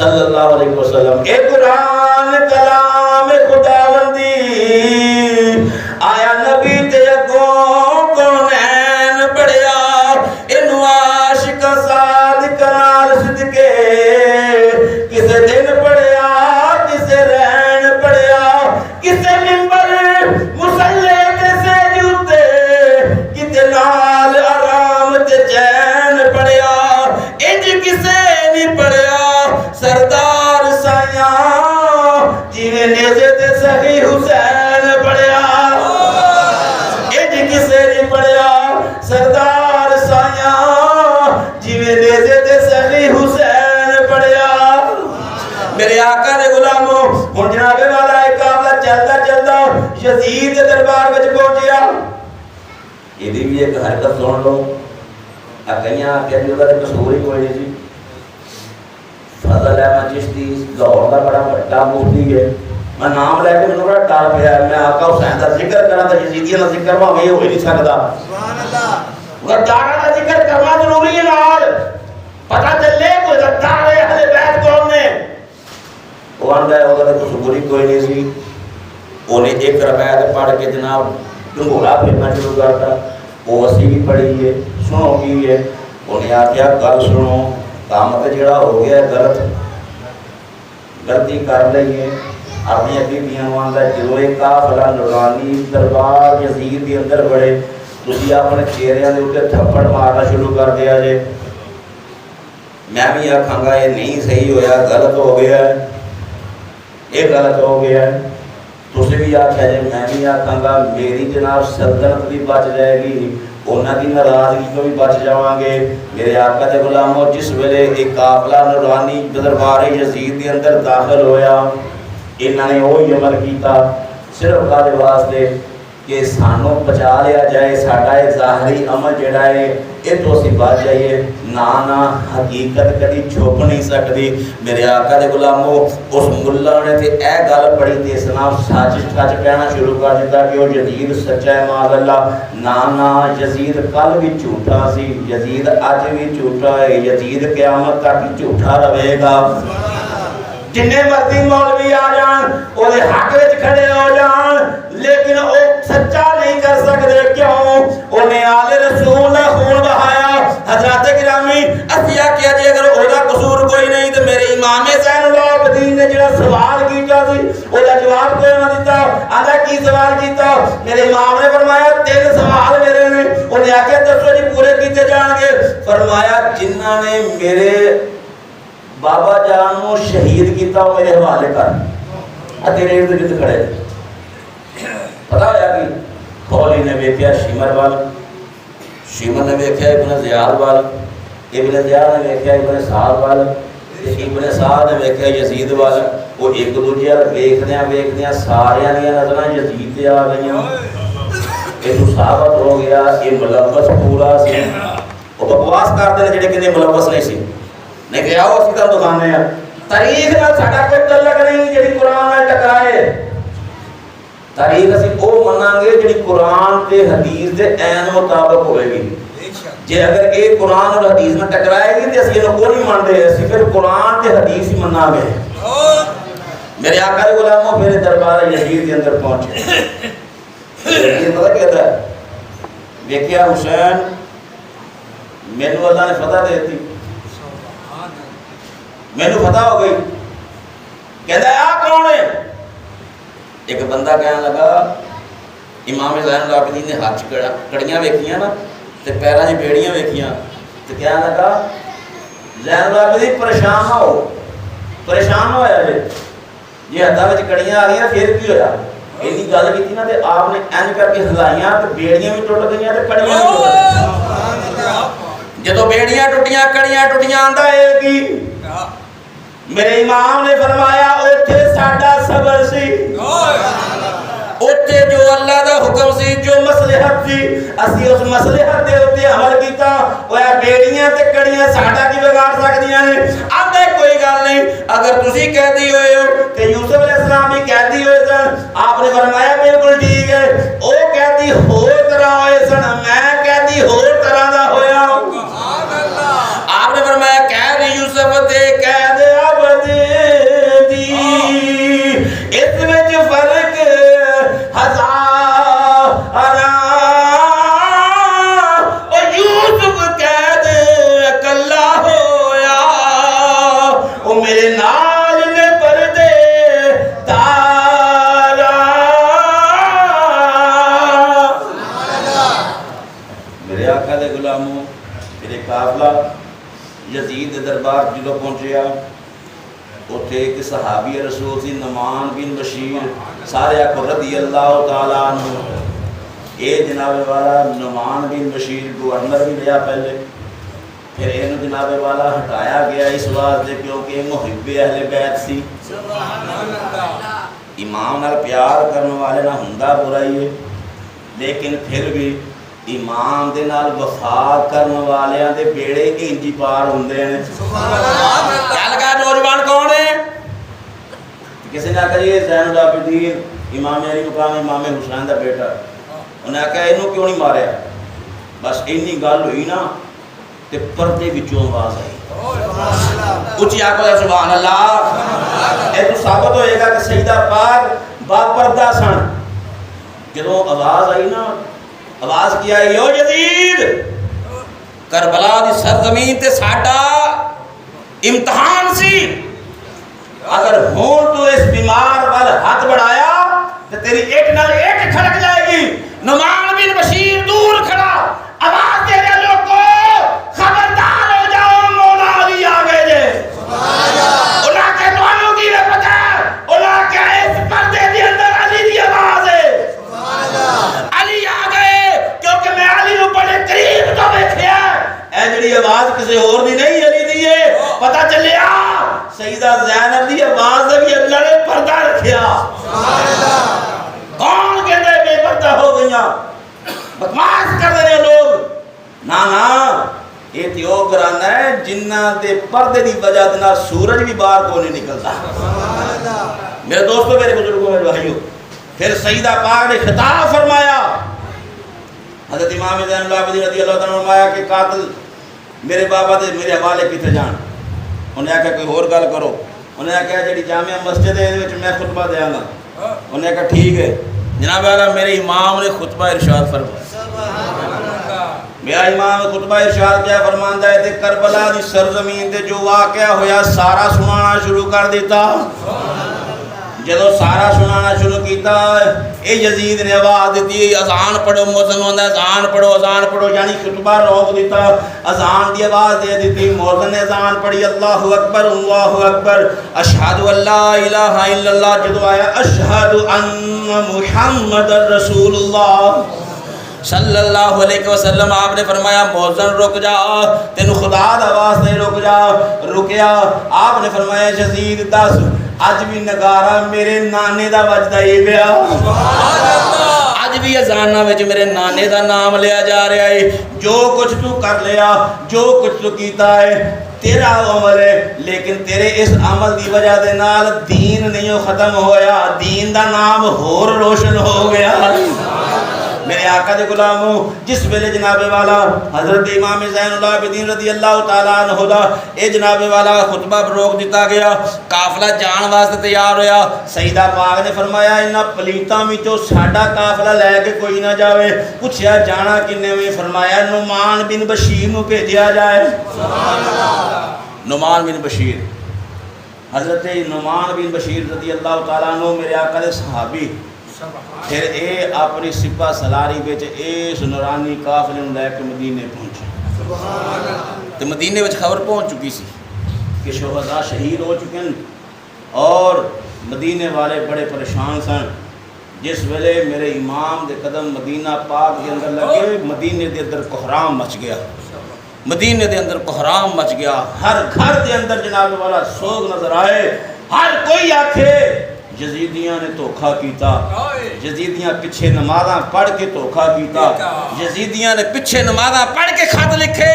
صلی اللہ علیہ وسلم اے قرآن کلام خداوندی آیا نبی تے اگوں کونین پڑھیا، انو عاشق صادق نال صدقے کسے دن پڑھیا کسے رین پڑھیا، کسے منبر مسلح تے سجدے کتے نال آرام تے چین پڑھیا، انج کسے نہیں پڑھیا سردار سائیاں جیویں نیزے تے سخی حسین پڑھیا، انج کسے نہیں پڑھیا سردار سائیاں جیویں نیزے تے سخی حسین پڑھیا۔ میرے آقا دے غلاموں ہن جناب والا ایک قافلہ چلدا چلدا یزید دے دربار وچ پہنچیا۔ ایدی بھی ایک حرکت سن لو، اگیاں کہ جو دا قصور ہی کوئی نہیں سی۔ فضل احمد چشتی لاہور کا بڑا بڑا مفتی ہے، میں نام لے کے مجھے بڑا ڈر پیا، میں آقا حسین کا ذکر کرا تو یزیدیاں کا ذکر میں ہو ہی نہیں سکتا، مگر دارا کا ذکر کرنا ضروری ہے نال پتہ چلے کوئی غدار ہے اہل بیت کون نے۔ وہ آندا ہے وہ کچھ بری کوئی نہیں سی، انہیں ایک روایت پڑھ کے جناب ڈنگولا پھرنا شروع کرتا، وہ اسی بھی پڑھی ہے سنو کی ہے، انہیں آخیا گل سنو کام تے جڑا ہو گیا غلطی کر لئیے اپنی بیبیاں نوں آندا جدوں ایک قافلہ نورانی دربار یزید دے اندر بڑے تسی اپنے چہریاں دے اوتے تھپڑ مارنا شروع کر دیا جے، میں بھی آکھاں گا یہ نہیں صحیح ہویا غلط ہو گیا ہے، یہ غلط ہو گیا ہے، تسی بھی آکھیا جے میں بھی آکھاں گا میری جناب سلطنت بھی بچ جائے گی، انہاں دی ناراضگی تو بھی بچ جاواں گے۔ میرے آقا دے غلاموں جس ویلے ایک قافلہ نورانی دربار یزید دے اندر داخل ہویا، انہاں نے وہی عمل کیتا صرف کالے واسطے کہ سانوں بچا لیا جائے، ساڈا یہ ظاہری عمل جڑا ہے یہ تو اسی بچ جائیے، نا حقیقت کدی چھپ نہیں سکتی۔ میرے آقا دے غلامو، اس ملا نے تے اے گل پڑھی تے اس نام سچ کہنا شروع کر دیتا کہ وہ یزید سچا ہے معاذ اللہ۔ نا یزید کل بھی جھوٹا سی، یزید اج بھی جھوٹا ہے، یزید قیامت تک جھوٹا رہے گا۔ جنہیں مرضی مولوی آ جان وہ حق وچ کھڑے ہو جان، لیکن وہ سچا نہیں کر سکتے۔ کیوں؟ انہیں آل رسول کا خون بہایا۔ حضرات گرامی اسیا کیا جی اگر وہ قصور کوئی نہیں تو میرے امام زین العابدین نے جڑا سوال کیتا سی وہ جواب کوئی نہ دیتا۔ آندا کی سوال کیتا؟ میرے امام نے فرمایا 3 سوال میرے نے۔ انہیں آکھیا دسو جی پورے کیتے جان گے؟ فرمایا جنہاں نے میرے بابا جان کو شہید کیتا وہ میرے حوالے کر۔ تیرے ارد گرد کھڑے پتا ہوا کہ کھولی نے ویکھیا شمر وال، شمر نے ویکھیا ابن زیاد وال، ابن زیاد نے ویکھیا ابن سعد وال، ابن سعد نے ویکھیا یزید وال۔ وہ ایک دوجے وال ویکھدیاں ساریاں دیاں نظراں یزید تے آ گئیاں۔ یہ تو ثابت ہو گیا یہ ملوث پورا سی۔ وہ بکواس کرتے ہیں جڑے کہندے ملوث نہیں سی، نہیں کہ آؤ اسی طرح دکھانے ہیں تاریخ نال ساڈا کوئی تعلق نہیں جڑی قرآن نال ٹکرائے۔ تاریخ اسی او مناں گے جڑی قرآن تے حدیث دے عین مطابق ہوے گی۔ جے اگر یہ قرآن اور حدیث میں ٹکرائے گی تے اسی کو نہیں مانتے، اسی پھر قرآن تے حدیث ہی مناں گے۔ میرے آقا دے غلاموں میرے دربار یزید کے اندر پہنچے۔ یہ پتہ کہتا ہے دیکھیا حسین مینوں اللہ نے فتح دے دی، مینوں فتح ہو گئی۔ کہتا ہے آپ کون ہے؟ ایک بندہ کہنے لگا امام زین العابدین نے ہاتھ کڑیاں ویکھیاں نا تے پیراں وچ بیڑیاں ویکھیاں تے کہنے لگا زین العابدین پریشان نہ ہو، پریشان ہویا جی ہاتھاں وچ کڑیاں آ گئیاں پھر کی ہویا؟ اینی گل کیتی نا تے آپ نے انج کر کے ہلائیاں تے بیڑیاں بھی ٹوٹ گئیاں تے کڑیاں بھی ٹوٹ گئیاں۔ جدوں بیڑیاں ٹوٹیاں کڑیاں ٹوٹیاں آندا ہے کی میرے امام نے فرمایا اوتھے ساڈا صبر سی، اوتھے جو اللہ دا حکم سی، جو مصلحت سی، اسی اس مصلحت دے اوتے عمل کیتا۔ اوے بیڑیاں تے کڑیاں ساڈا کی بگاڑ سکدیاں نے؟ آندے کوئی گل نہیں، اگر تسی کہدی ہوئے ہو کہ یوسف علیہ السلام بھی کہدی ہوئے سن، آپ نے فرمایا بالکل ٹھیک ہے، او کہدی ہور طرح ہوئے سن، میں کہدی ہور طرح دا ہویا۔ آپ نے فرمایا قید یوسف دے قید عبد دی، اس وچ فرق ہزار، اور یوسف قید اکلا ہویا، وہ میرے نال نے پردے دارا۔ میرے آقا دے غلاموں میرے قافلہ یزید دے دربار جدو پہنچیا اوتھے ایک صحابی رسول سی نعمان بن بشیر، سارے آکھو رضی اللہ تعالیٰ عنہ۔ اے جناب والا نعمان بن بشیر گورنر بھی لیا پہلے، پھر اینو جناب والا ہٹایا گیا اس واسطے کیونکہ محب اہل بیت سی، امام نال پیار کرنے والے نہ ہوندا برائی ہے، لیکن پھر بھی امام دے نال وفا کرنے والیاں دے بیڑے انجی پار ہوندے ہیں۔ کیا لگا نوجوان کون ہے؟ کسی نے کہا یہ زین العابدین امام علی مقام امام حسین دا بیٹا، انہیں کہا اینو کیوں نہیں ماریا؟ بس اینی گل ہوئی نا تے پردے وچوں آواز آئی، اونچی آکھو سبحان اللہ۔ اے تو ثابت ہوئے گا کہ سیدہ پاک با پردہ سن۔ جدوں آواز آئی نا، آواز کیا یو یزید کربلا دی سرزمین تے ساڈا امتحان سی، اگر ہون تو اس بیمار وال ہاتھ بڑھایا تو تیری ایک نال ایک کھڑک جائے گی۔ نعمان بن بشیر دور کھڑا آواز دے رہے لوگو خبردار ہو جاؤ مولا علی آ گئے جے۔ انہاں کے دوانوں کی میں پتہ ہے، انہاں کے اس پردے دی اندر علی دی آواز ہے۔ علی آ گئے کیونکہ میں علی نو بڑے قریب تو بیٹھیا، اے جڑی آواز کسی اور دی نہیں علی دی ہے۔ پتہ چلیا سیدہ زینب دی آواز بھی اللہ نے پردہ رکھیا۔ کون کہتے بے پردہ ہو گئی دنیا دے پردے دی وجہ دینا سورج بھی باہر کو نہیں نکلتا. میرے دوستو، میرے بزرگوں، میرے بھائیوں، پھر سیدہ پاک نے خطاب فرمایا. حضرت امام زین العابدین رضی اللہ عنہ نے فرمایا کہ قاتل میرے بابا دے میرے حوالے کیتے جان. انہیں آکھا کوئی اور گل کرو. انہیں آکھا جڑی جامعہ مسجد ہے میں خطبہ دیاں گا. انہیں کہا ٹھیک ہے. جناب والا میرے امام نے خطبہ ارشاد فرمایا. میرا امام خطبہ ارشاد کیا فرماندا ہے تے کربلا دی سرزمین تے جو واقعہ ہویا سارا سنانا شروع کر دیتا. جدو سارا سنانا شروع کیتا اے یزید نے آواز دیتی اذان پڑھو. مؤذن ہوندا اذان پڑھو اذان پڑھو، یعنی خطبہ روک دیتا. اذان دی آواز دے دیتی. مؤذن نے اذان پڑھی اللہ اکبر اللہ اکبر اشہد ان لا الہ الا اللہ. جدو آیا اشہد ان محمد رسول اللہ صلی اللہ علیہ وسلم، آپ نے فرمایا مؤذن رک جا، تینو خدا دا واسطے رک جا. رکیا. آپ نے فرمایا یزید دس اج بھی نگارا میرے نانے دا وجدا ہی پیا. اج بھی اذاناں وچ میرے نانے دا نام لیا جا رہا ہے. جو کچھ تو کر لیا، جو کچھ تو کیتا ہے تیرا عمل ہے، لیکن تیرے اس عمل دی وجہ دے نال دین نہیں ختم ہویا، دین دا نام ہور روشن ہو گیا. میرے آقا دے غلاموں، جس ویلے جناب والا حضرت امام زین العابدین رضی اللہ تعالیٰ عنہ دا اے جناب والا خطبہ روک دیتا گیا، قافلہ جان واسطے تیار ہویا. سیدہ پاک نے فرمایا انہاں پلیتاں وچوں ساڈا قافلہ لے کے کوئی نہ جاوے. پوچھیا جانا کنے وے؟ فرمایا نعمان بن بشیر نو بھیجیا جائے. نعمان بن بشیر، حضرت نعمان بن بشیر رضی اللہ تعالیٰ عنہ میرے آقا دے صحابی، پھر اے اپنی سپہ سلاری بیچ اس نورانی قافلے لے کے مدینے پہنچے. تو مدینے وچ خبر پہنچ چکی سی کہ شہداء شہید ہو چکے ہیں اور مدینے والے بڑے پریشان سن. جس ویلے میرے امام دے قدم مدینہ پاک کے اندر لگے، مدینے دے اندر کوہرام مچ گیا. مدینے دے اندر کوہرام مچ گیا. ہر گھر دے اندر جناب والا سوگ نظر آئے. ہر کوئی آکھے یزیدیاں نے دھوکھا کیتا، یزیدیاں پیچھے نمازاں پڑھ کے دھوکھا کیتا، یزیدیاں نے پیچھے نمازاں پڑھ کے خط لکھے،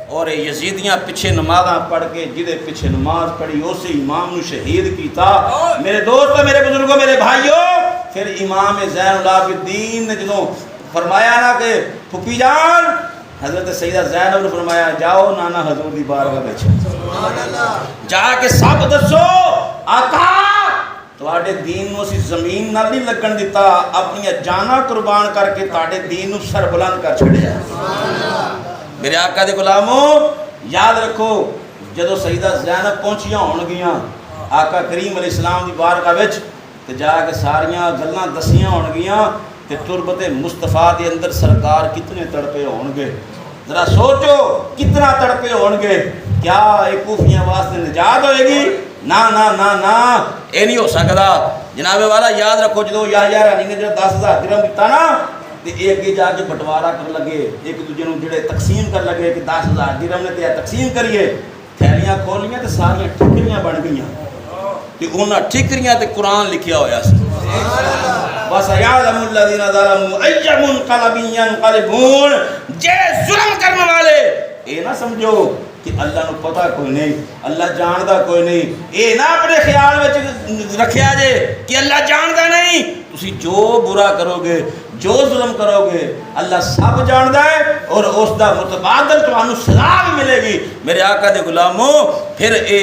اور یزیدیاں پیچھے نمازاں پڑھ کے جدے پیچھے نماز پڑھی اسی امام نو شہید کیتا. میرے دوستو، میرے بزرگوں، میرے بھائیوں، پھر امام زین العابدین نے جدوں فرمایا نا کہ پھپھی جان، حضرت سیدہ زینب نے فرمایا جاؤ نانا حضور دی بارگاہ وچ جا کے سب دسو آقا تواڈے دین نو اسی زمین نال نہیں لگن دیتا، اپنی جانا قربان کر کے تواڈے دین نو سر بلند کر چھڑیا. میرے آقا دے غلاموں یاد رکھو، جدو سیدہ زینب پہنچیاں ہون گیاں آقا کریم علیہ السلام دی بارگاہ وچ تے جا کے ساریاں گلاں دسیاں ہون گیاں تے تربت مصطفیٰ دے اندر سرکار کتنے تڑپے ہون گے. ذرا سوچو کتنا تڑپے ہون گے. کیا ایک کوفیاں واسطے نجات ہوئے گی؟ نا نا نا نا، اے نہیں ہو سکتا. جناب والا یاد رکھو، جدو یحییٰ رانی نے جو 10,000 درہم دیتا نا تے ایک کے جا کے بٹوارا کر لگے، ایک دوجے نوں جڑے تقسیم کر لگے کہ 10,000 درہم نے تے تقسیم کریے. تھیلیاں کھولیاں تے ساریاں ٹھکریاں بن گئیاں تے انہاں ٹھکریاں تے قرآن لکھیا ہویا سی. وَسَيَعْلَمُ الَّذِينَ ظَلَمُوا أَيَّ مُنْقَلَبٍ يَنْقَلِبُونَ. جے ظلم کرنے والے اے نہ سمجھو کہ اللہ نو پتہ کوئی نہیں، اللہ جاندا کوئی نہیں. اے نہ اپنے خیال وچ رکھیا جے کہ اللہ جاندا نہیں. تسی جو برا کرو گے، جو ظلم کرو گے، اللہ سب جاندا ہے اور اس دا متبادل تانوں سزا بھی ملے گی. میرے آقا دے غلاموں، پھر اے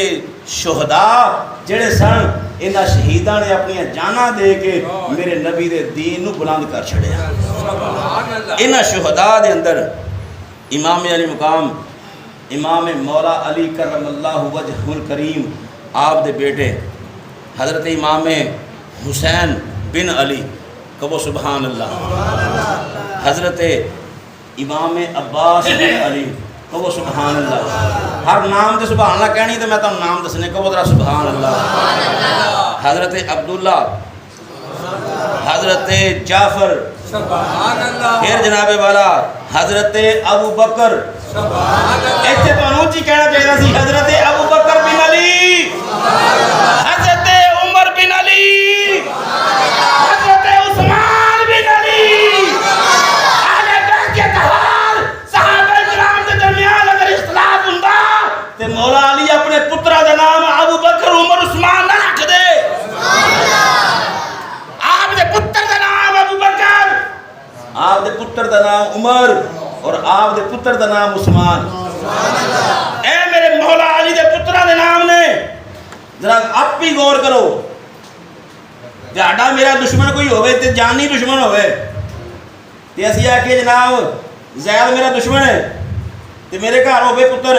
شہداء جڑے سن، انہاں شہیداں نے اپنی جاناں دے کے میرے نبی دے دین نو بلند کر چھڑیا. انہاں شہداء دے اندر امام علی مقام امام مولا علی کرم اللہ وجہ الکریم، آپ دے بیٹے حضرت امام حسین بن علی، کہو سبحان اللہ. حضرت امام عباس بن علی، کہو سبحان اللہ. ہر نام تے سبحان اللہ کہنی تے میں تانوں نام دسنے، کہو ذرا سبحان اللہ. حضرت عبداللہ، حضرت جعفر، پھر جناب والا حضرت ابو بکر. ایتھے تانوں اونچی کہنا چاہیے سی حضرت ابو بکر بن علی، حضرت عمر بن علی، حضرت عثمان بن علی. آگے بیٹھ کے کہا صحابہ کرام کے درمیان اگر اختلاف ہوندا تے مولا پتر دا نام عمر اور آپ دے پتر دا نام عثمان. اے میرے مولا علی دے پترہ دے نام نے ذرا آپ بھی غور کرو. جاڑا میرا دشمن کوئی ہوئے تے جانی دشمن ہوئے تے اسی آکے جناب زید میرا دشمن ہے تے میرے گھر ہوئے پتر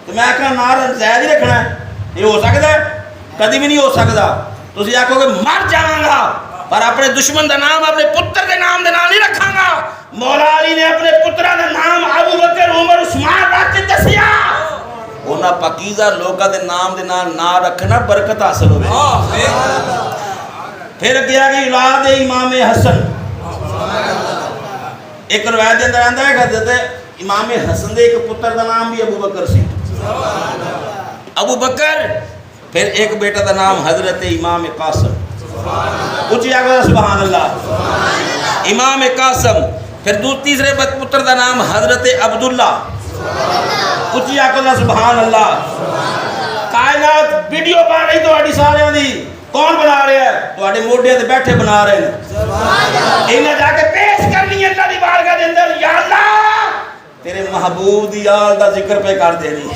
تے میں کہا نار زید ہی رکھنا ہے. یہ ہو سکتا ہے؟ کدی بھی نہیں ہو سکتا. تو اسی آکھو کہ مر جاؤں گا پر اپنے دشمن دا نام اپنے پتر دے نام نہیں رکھاں گا. مولا علی نے اپنے پترہ دا نام ابو بکر عمر عثمان رکھ کے دسیا. اونا پاکیزہ لوگا دے نام نہ رکھنا برکت حاصل ہوئے. پھر کیا کہ اولاد امام حسن. ایک روایت دے اندر آندا ہے کہ حضرت امام حسن دے ایک پتر دا نام بھی ابو بکر سی. ابو بکر. پھر ایک بیٹا دا نام حضرت امام قاسم. اچھی آگا سبحان اللہ. امام قاسم. پھر تیسرے پتر دا نام حضرت عبداللہ. اچھی آگا سبحان اللہ. کائنات ویڈیو بنا رہی تو آڑی سارے دی کون بنا رہے ہیں؟ تو آڑے موڈے دے بیٹھے بنا رہے ہیں. انہیں جا کے پیش کرنی ہے اللہ دی بارگاہ دے اندر. یا اللہ تیرے محبوب دی آل دا ذکر پہ کر دے دی.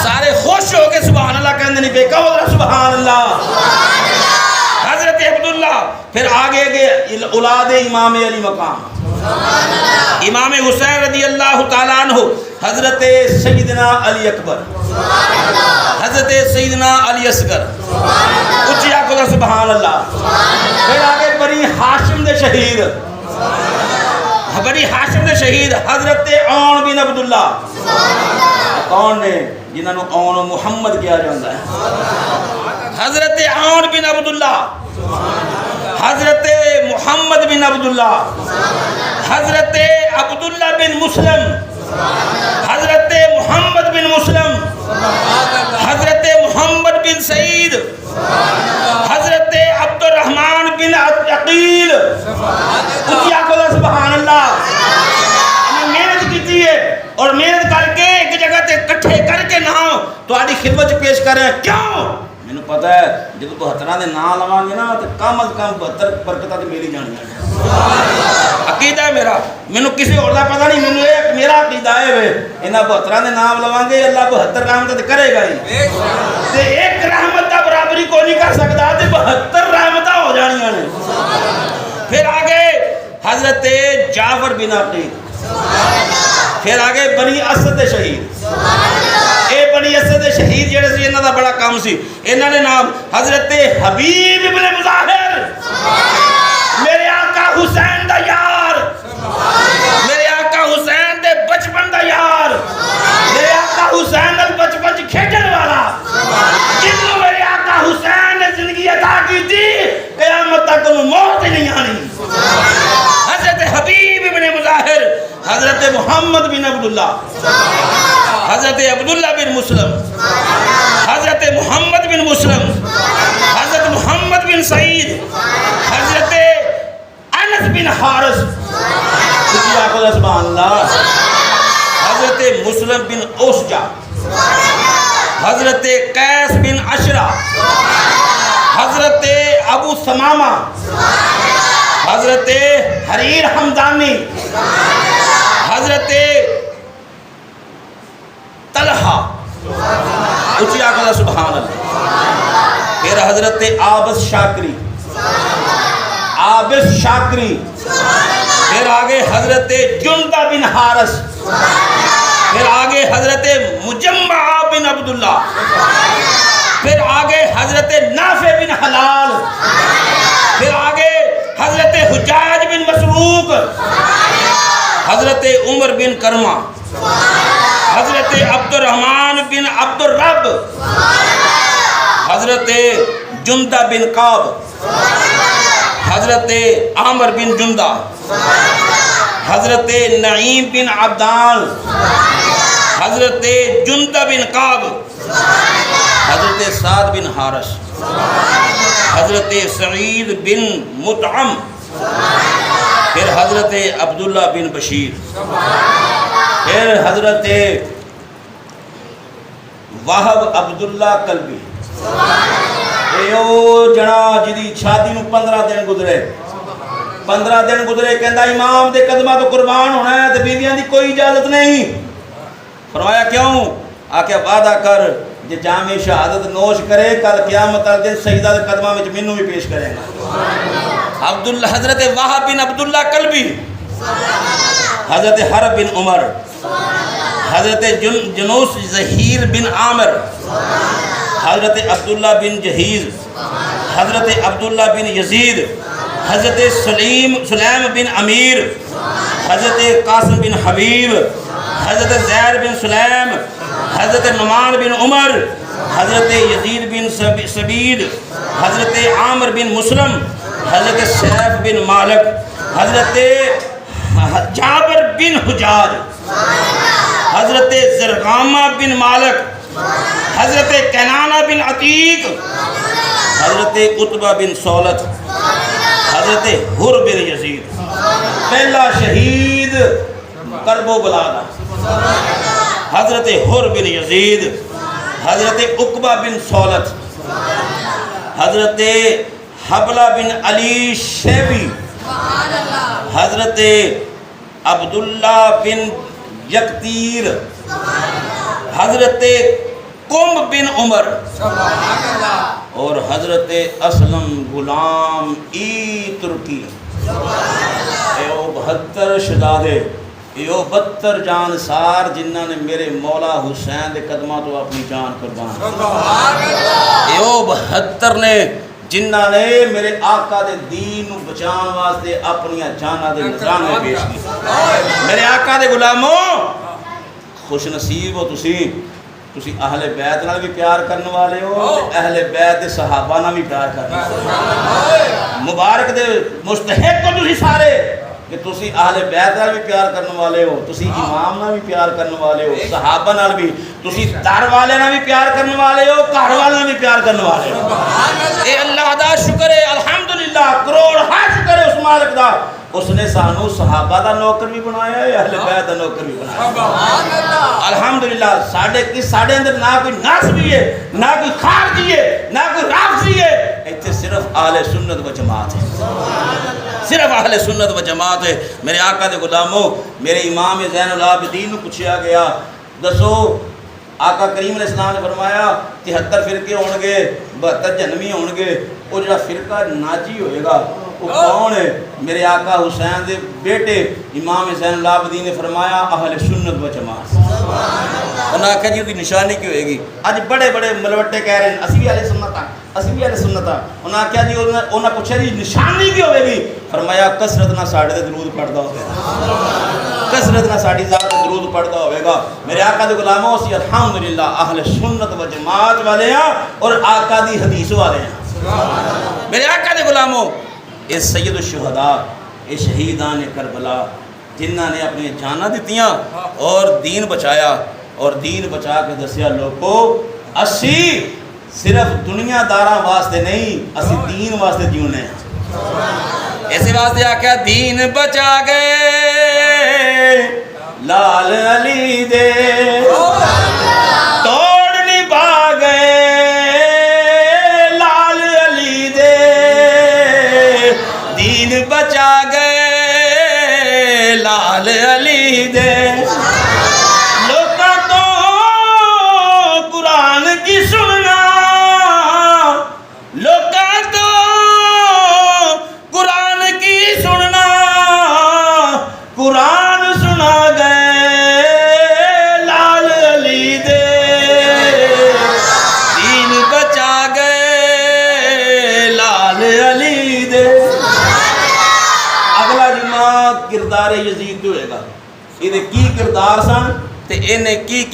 سارے خوش ہو کے سبحان اللہ کہنے نہیں پہ. کہو ذرا سبحان اللہ. حضرت عبداللہ. پھر آگے گئے اولاد امام علی مقام. امام حسین رضی اللہ تعالیٰ عنہ. حضرت سیدنا علی اکبر. حضرت سیدنا علی اصغر. اچھی آنکھوں سبحان اللہ. پھر آگے بنی ہاشم دے شہید. بنی ہاشم دے شہید حضرت عون بن عبداللہ. کون نے جنہوں نے عون محمد کیا جاندہ ہے؟ حضرت عون بن عبداللہ. حضرت محمد بن عبداللہ. حضرت عبداللہ بن مسلم. حضرت محمد بن مسلم. حضرت محمد بن سعید. حضرت عبد الرحمن بن عقیل. کیا کہا سبحان اللہ. ہمیں محنت کیتی ہے اور محنت کر کے ایک جگہ تے کٹھے کر کے نہ تو آدھی خدمت پیش کر رہے ہیں. کیوں؟ میں نے پتا ہے جب 72 دے نام لوان گے نا تو کم از کم 72 برکتہ تے میری جانی جانے. عقیدہ ہے میرا. میں نے کسی اور دا پتا نہیں. میں نے ایک میرا عقیدہ ہے انہا 72 دے نام لوان گے اللہ 72 رحمتہ کرے گا ہی. تے ایک رحمتہ برابری کو نہیں کر سکتا تے 72 رحمتہ ہو جانی جانے. پھر آگے حضرت جعفر بن عقیل. پھر آگے بنی اسد شہید. اے بنی اسد شہید جڑے سی انہاں دا بڑا کام سی. انہاں نے نام حضرت حبیب ابن مظاہر. میرے آقا حسین دا یار. میرے آقا حسین دے بچپن دا یار. میرے آقا حسین دا بچپن کھیجن والا جنہوں میرے آقا حسین نے زندگی عطا کی تھی قیامت تک انہوں موت ہی نہیں آنی. حضرت حبیب ابن مظاہر. حضرت محمد بن عبداللہ. حضرت عبداللہ بن مسلم. حضرت محمد بن مسلم. حضرت محمد بن سعید. حضرت انس بن حارث. سبحان اللہ. حضرت مسلم بن اوسجا. حضرت قیس بن عشرہ. حضرت ابو ثمامہ. حضرت حریر حمدانی. حضرت طلحہ. اچھی آقا سبحان اللہ. پھر حضرت عابس شاکری. عابس شاکری. پھر آگے حضرت جندہ بن حارث. پھر آگے حضرت مجمع بن عبداللہ. پھر آگے حضرت نافع بن حلال. پھر آگے حضرت حجاج بن مسروق. حضرت عمر بن کرمہ. حضرت عبد الرحمن بن عبد الرب. حضرت جندہ بن قاب. حضرت عامر بن جندہ. حضرت نعیم بن عبدان. حضرت جندہ بن قاب. حضرت سعد بن حارث. حضرت سعید بن مطعم. پھر حضرت عبداللہ بن بشیر. پھر حضرت وہب عبداللہ قلبی. ایو جنا جدی شادی نو 15 دن گزرے 15 دن گزرے کہندا امام دے قدماں تو قربان ہونا ہے تے بیویاں دی کوئی اجازت نہیں. فرمایا کیوں؟ آکھیا وعدہ کر جے جام شہادت نوش کرے کل قیامت والے دن سجدہ دے قدماں وچ مینوں بھی پیش کرے گا. عبداللہ حضرت وہب بن عبداللہ کلبی، حضرت حرب بن عمر، حضرت جنوس زہیر بن عامر، حضرت عبداللہ بن جہیز، حضرت عبداللہ بن یزید، حضرت سلیم بن امیر، حضرت قاسم بن حبیب، حضرت زید بن سلیم، حضرت نعمان بن عمر، حضرت یزید بن سبید، حضرت عامر بن مسلم، حضرت سیف بن مالک، حضرت جابر بن حجاج، حضرت زرغامہ بن مالک، حضرت کنانہ بن عتیق، حضرت عتبہ بن سولت، حضرت حر بن یزید. پہلا شہید کرب و بلا دا حضرت حر بن یزید، حضرت عقبہ بن سولت، حضرت حبلہ بن علی شیبی، حضرت عبداللہ بن یکتیر، حضرت قم بن عمر، اور حضرت اسلم غلام ترکی. ایو 72 شہزادے، ایو 72 جان سار جنہاں نے میرے مولا حسین دے قدماں تو اپنی جان قربان. ایو 72 نے جنہاں نے میرے آقا دے دین نو بچان واسطے اپنی جاناں دے نذرانے پیش کی. میرے آقا دے غلاموں خوش نصیب ہو تسی اہل بیت نال بھی پیار کرنے والے ہو تے اہل بیت دے صحابہ نال بھی پیار کرنے والے ہو. مبارک دے مستحق ہو تسی سارے کہ تسی اہل بیت نال بھی پیار کرنے والے ہو، تسی امام نال بھی پیار کرنے والے ہو، صحابہ نال بھی، تسی در والے نال بھی پیار کرنے والے ہو، گھر والے نال بھی پیار کرنے والے ہو. اے اللہ دا شکر ہے، الحمدللہ کروڑ ہاں شکر ہے اس مالک دا، اس نے سانو صحابہ دا نوکر بھی بنایا ہے، اہل بیت دا نوکر بھی بنایا. الحمدللہ ساڑھے اندر نہ کوئی ناسبی ہے، نہ کوئی خارجی ہے، نہ کوئی رافضی ہے، ایتھے صرف اہل سنت و جماعت ہے، صرف اہل سنت و جماعت ہے. میرے آقا دے غلاموں، میرے امام زین العابدین کو پوچھا گیا دسو آقا کریم علیہ السلام نے فرمایا 73 فرقے ہون گے، 72 جہنمی ہون گے، وہ جڑا فرقہ ناجی ہوئے گا وہ کون ہے؟ میرے آقا حسین دے بیٹے امام زین العابدین نے فرمایا اہل سنت و جماعت. انہاں کہا جی دی نشانی کی ہوئے گی؟ آج بڑے بڑے ملوٹے کہہ رہے ہیں اسی بھی اہل سنت ہاں، اسی بھی اہل سنت ہاں. انہاں کہا جی انہاں پوچھا جی نشانی کی ہوئے گی؟ فرمایا کثرت نہ ساڑھے دے درود پڑھدا ہوئے گا، کثرت نہ ساڑھی ذات دے درود پڑھدا ہوئے گا. میرے آقا دے غلاموں اسی الحمدللہ اہل سنت و جماعت والے ہیں اور آقا دی حدیث والے ہیں. میرے آقا دے غلاموں اے سید الشہداء، اے شہیدان کربلا جنہاں نے اپنی جاناں دتیاں اور دین بچایا، اور دین بچا کے دسیا لوگو اسی صرف دنیا داراں واسطے نہیں، اسی دین واسطے جیونے ہیں. ایسے واسطے آکھیا دین بچا گئے لال علی دے توڑ نبھا گئے لال علی دے، دین بچا گئے لال علی دے. لوکاں تو قرآن کی سننا، لوکاں تو قرآن کی سننا، قرآن سنا گئے لال علی دے، دین بچا گئے لال علی دے. اگلا جمعہ کردار یزید ہوئے گا، یہ کی کردار سن تے انہیں کی